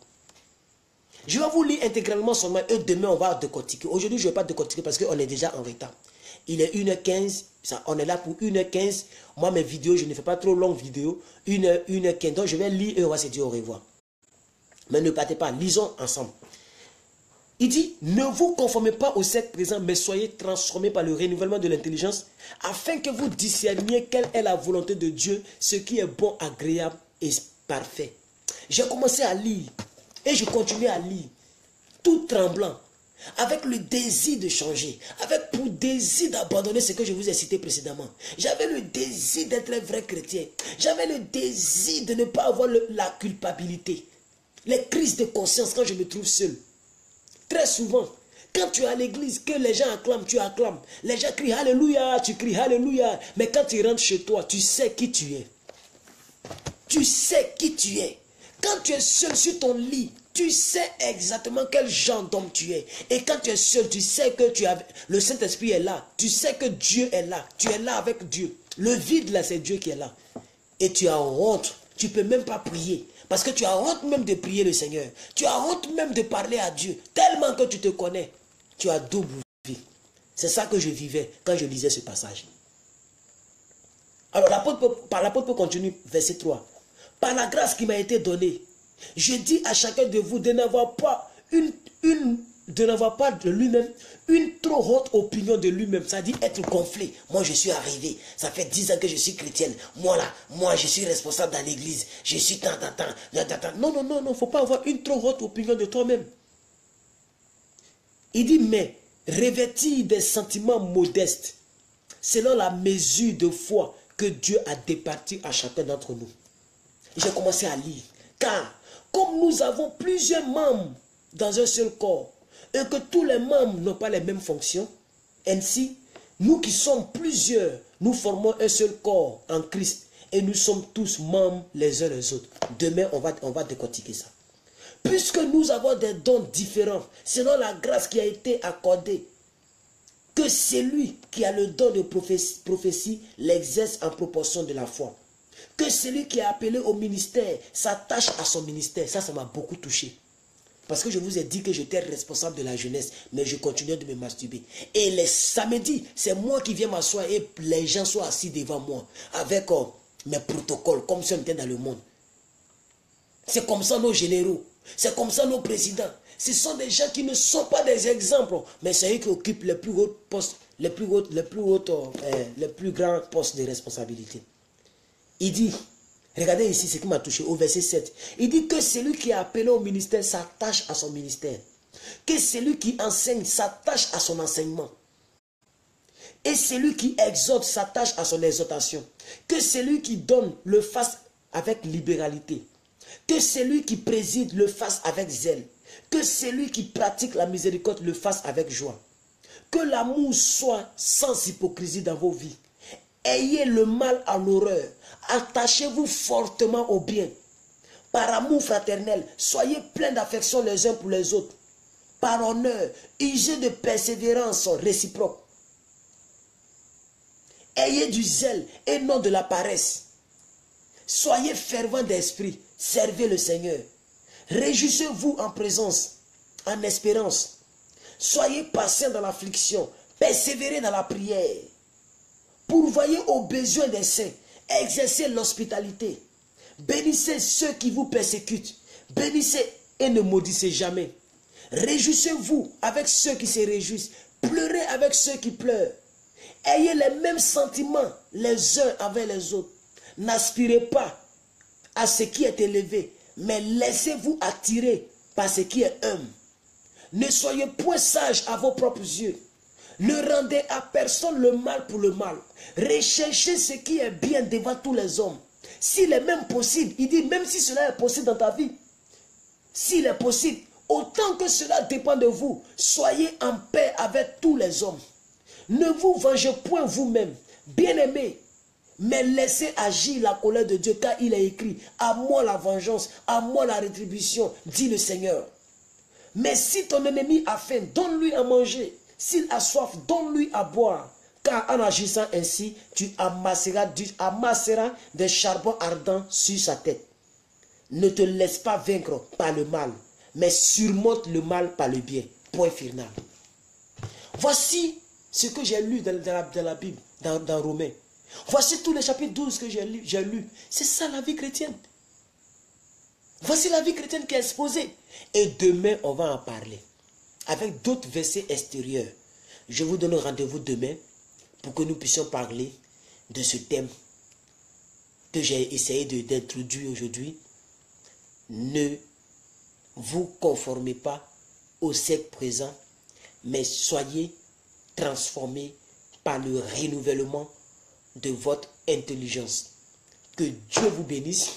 S1: Je vais vous lire intégralement seulement et demain on va décortiquer. Aujourd'hui je ne vais pas décortiquer parce qu'on est déjà en retard. Il est 1h15, on est là pour 1h15. Moi mes vidéos, je ne fais pas trop longues vidéos. 1h15, donc je vais lire et on va se dire au revoir. Mais ne partez pas, lisons ensemble. Il dit, ne vous conformez pas au siècle présent, mais soyez transformés par le renouvellement de l'intelligence, afin que vous discerniez quelle est la volonté de Dieu, ce qui est bon, agréable et parfait. J'ai commencé à lire. Et je continue à lire, tout tremblant, avec le désir de changer, avec pour désir d'abandonner ce que je vous ai cité précédemment. J'avais le désir d'être un vrai chrétien. J'avais le désir de ne pas avoir la culpabilité. Les crises de conscience quand je me trouve seul. Très souvent, quand tu es à l'église, que les gens acclament, tu acclames. Les gens crient Alléluia, tu cries Alléluia. Mais quand tu rentres chez toi, tu sais qui tu es. Tu sais qui tu es. Quand tu es seul sur ton lit, tu sais exactement quel genre d'homme tu es. Et quand tu es seul, tu sais que le Saint-Esprit est là. Tu sais que Dieu est là. Tu es là avec Dieu. Le vide là, c'est Dieu qui est là. Et tu as honte. Tu ne peux même pas prier. Parce que tu as honte même de prier le Seigneur. Tu as honte même de parler à Dieu. Tellement que tu te connais. Tu as double vie. C'est ça que je vivais quand je lisais ce passage. Alors l'apôtre peut continuer, verset 3. Par la grâce qui m'a été donnée, je dis à chacun de vous de n'avoir pas de lui-même une trop haute opinion de lui-même. Ça dit être gonflé. Moi je suis arrivé, ça fait 10 ans que je suis chrétienne. Moi je suis responsable dans l'église. Je suis tant. Non, il ne faut pas avoir une trop haute opinion de toi-même. Il dit, mais revêtir des sentiments modestes, selon la mesure de foi que Dieu a départie à chacun d'entre nous. J'ai commencé à lire. Car, comme nous avons plusieurs membres dans un seul corps, et que tous les membres n'ont pas les mêmes fonctions, ainsi, nous qui sommes plusieurs, nous formons un seul corps en Christ, et nous sommes tous membres les uns les autres. Demain, on va décortiquer ça. Puisque nous avons des dons différents, selon la grâce qui a été accordée, que celui qui a le don de prophétie l'exerce en proportion de la foi. Que celui qui est appelé au ministère s'attache à son ministère. Ça m'a beaucoup touché. Parce que je vous ai dit que j'étais responsable de la jeunesse, mais je continuais de me masturber. Et les samedis, c'est moi qui viens m'asseoir et les gens sont assis devant moi avec mes protocoles, comme si on était dans le monde. C'est comme ça nos généraux, c'est comme ça nos présidents. Ce sont des gens qui ne sont pas des exemples, mais c'est eux qui occupent les plus hauts postes, les plus grands postes de responsabilité. Il dit, regardez ici ce qui m'a touché au verset 7. Il dit que celui qui est appelé au ministère s'attache à son ministère. Que celui qui enseigne s'attache à son enseignement. Et celui qui exhorte s'attache à son exhortation. Que celui qui donne le fasse avec libéralité. Que celui qui préside le fasse avec zèle. Que celui qui pratique la miséricorde le fasse avec joie. Que l'amour soit sans hypocrisie dans vos vies. Ayez le mal à l'horreur. Attachez-vous fortement au bien. Par amour fraternel, soyez pleins d'affection les uns pour les autres. par honneur, usez de persévérance réciproque. Ayez du zèle et non de la paresse. Soyez fervents d'esprit, servez le Seigneur. Réjouissez-vous en présence, en espérance. Soyez patients dans l'affliction, persévérez dans la prière. Pourvoyez aux besoins des saints, exercez l'hospitalité. Bénissez ceux qui vous persécutent, bénissez et ne maudissez jamais. Réjouissez-vous avec ceux qui se réjouissent, pleurez avec ceux qui pleurent. Ayez les mêmes sentiments les uns avec les autres. N'aspirez pas à ce qui est élevé, mais laissez-vous attirer par ce qui est humble. Ne soyez point sages à vos propres yeux. Ne rendez à personne le mal pour le mal. Recherchez ce qui est bien devant tous les hommes. S'il est même possible, il dit, même si cela est possible dans ta vie, s'il est possible, autant que cela dépend de vous, soyez en paix avec tous les hommes. Ne vous vengez point vous-même, bien-aimés, mais laissez agir la colère de Dieu, car il est écrit, à moi la vengeance, à moi la rétribution, dit le Seigneur. Mais si ton ennemi a faim, donne-lui à manger. S'il a soif, donne-lui à boire. Car en agissant ainsi, tu amasseras des charbons ardents sur sa tête. Ne te laisse pas vaincre par le mal, mais surmonte le mal par le bien. Point final. Voici ce que j'ai lu dans la Bible, dans Romains. Voici tous les chapitres 12 que j'ai lu. C'est ça la vie chrétienne. Voici la vie chrétienne qui est exposée. Et demain, on va en parler. Avec d'autres versets extérieurs. Je vous donne rendez-vous demain pour que nous puissions parler de ce thème que j'ai essayé d'introduire aujourd'hui. Ne vous conformez pas au siècle présent, mais soyez transformés par le renouvellement de votre intelligence. Que Dieu vous bénisse,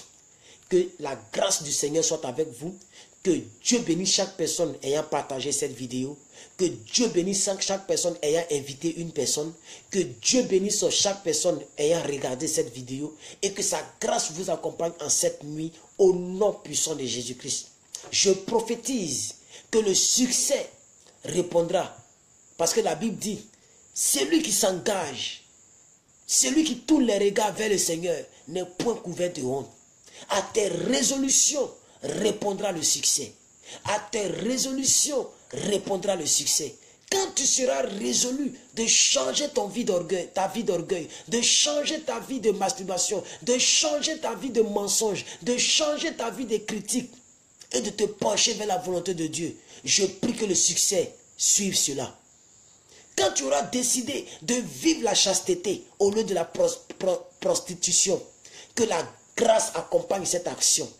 S1: que la grâce du Seigneur soit avec vous, que Dieu bénisse chaque personne ayant partagé cette vidéo, que Dieu bénisse chaque personne ayant invité une personne, que Dieu bénisse chaque personne ayant regardé cette vidéo et que sa grâce vous accompagne en cette nuit au nom puissant de Jésus-Christ. Je prophétise que le succès répondra parce que la Bible dit, celui qui s'engage, celui qui tourne les regards vers le Seigneur n'est point couvert de honte. À tes résolutions répondra le succès. À tes résolutions répondra le succès. Quand tu seras résolu de changer ta vie d'orgueil, de changer ta vie de masturbation, de changer ta vie de mensonge, de changer ta vie de critique et de te pencher vers la volonté de Dieu, je prie que le succès suive cela. Quand tu auras décidé de vivre la chasteté au lieu de la prostitution, que la grâce accompagne cette action.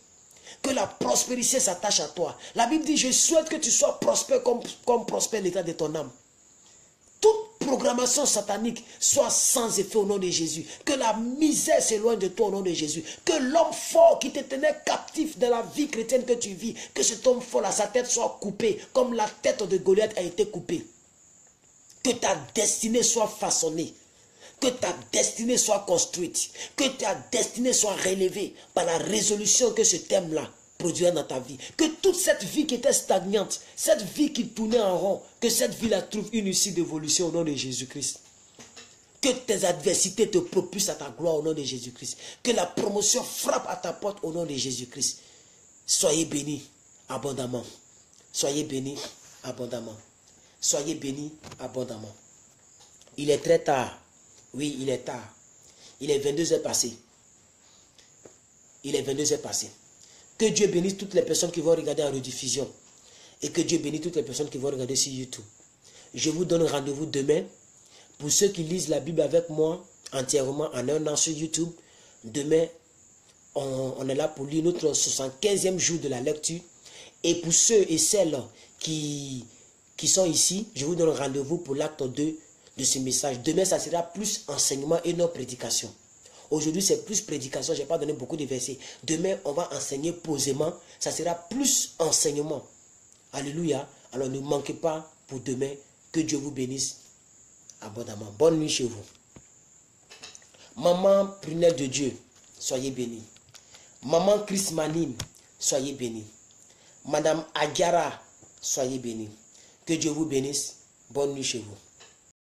S1: Que la prospérité s'attache à toi. La Bible dit, je souhaite que tu sois prospère comme prospère l'état de ton âme. Toute programmation satanique soit sans effet au nom de Jésus. Que la misère s'éloigne de toi au nom de Jésus. Que l'homme fort qui te tenait captif de la vie chrétienne que tu vis, que cet homme fort là, sa tête soit coupée, comme la tête de Goliath a été coupée. Que ta destinée soit façonnée. Que ta destinée soit construite, que ta destinée soit relevée par la résolution que ce thème-là produira dans ta vie. Que toute cette vie qui était stagnante, cette vie qui tournait en rond, que cette vie-là trouve une issue d'évolution au nom de Jésus-Christ. Que tes adversités te propulsent à ta gloire au nom de Jésus-Christ. Que la promotion frappe à ta porte au nom de Jésus-Christ. Soyez bénis abondamment. Soyez bénis abondamment. Soyez bénis abondamment. Il est très tard. Oui, il est tard. Il est 22 heures passées. Il est 22 heures passées. Que Dieu bénisse toutes les personnes qui vont regarder en rediffusion. Et que Dieu bénisse toutes les personnes qui vont regarder sur YouTube. Je vous donne rendez-vous demain. Pour ceux qui lisent la Bible avec moi entièrement en un an sur YouTube. Demain, on est là pour lire notre 75e jour de la lecture. Et pour ceux et celles qui sont ici, je vous donne rendez-vous pour l'acte 2 de ce message. Demain, ça sera plus enseignement et non prédication. Aujourd'hui, c'est plus prédication. Je n'ai pas donné beaucoup de versets. Demain, on va enseigner posément. Ça sera plus enseignement. Alléluia. Alors, ne manquez pas pour demain. Que Dieu vous bénisse abondamment. Bonne nuit chez vous. Maman Prunelle de Dieu, soyez bénie. Maman Chris Manine, soyez bénie. Madame Aguiara, soyez bénie. Que Dieu vous bénisse. Bonne nuit chez vous.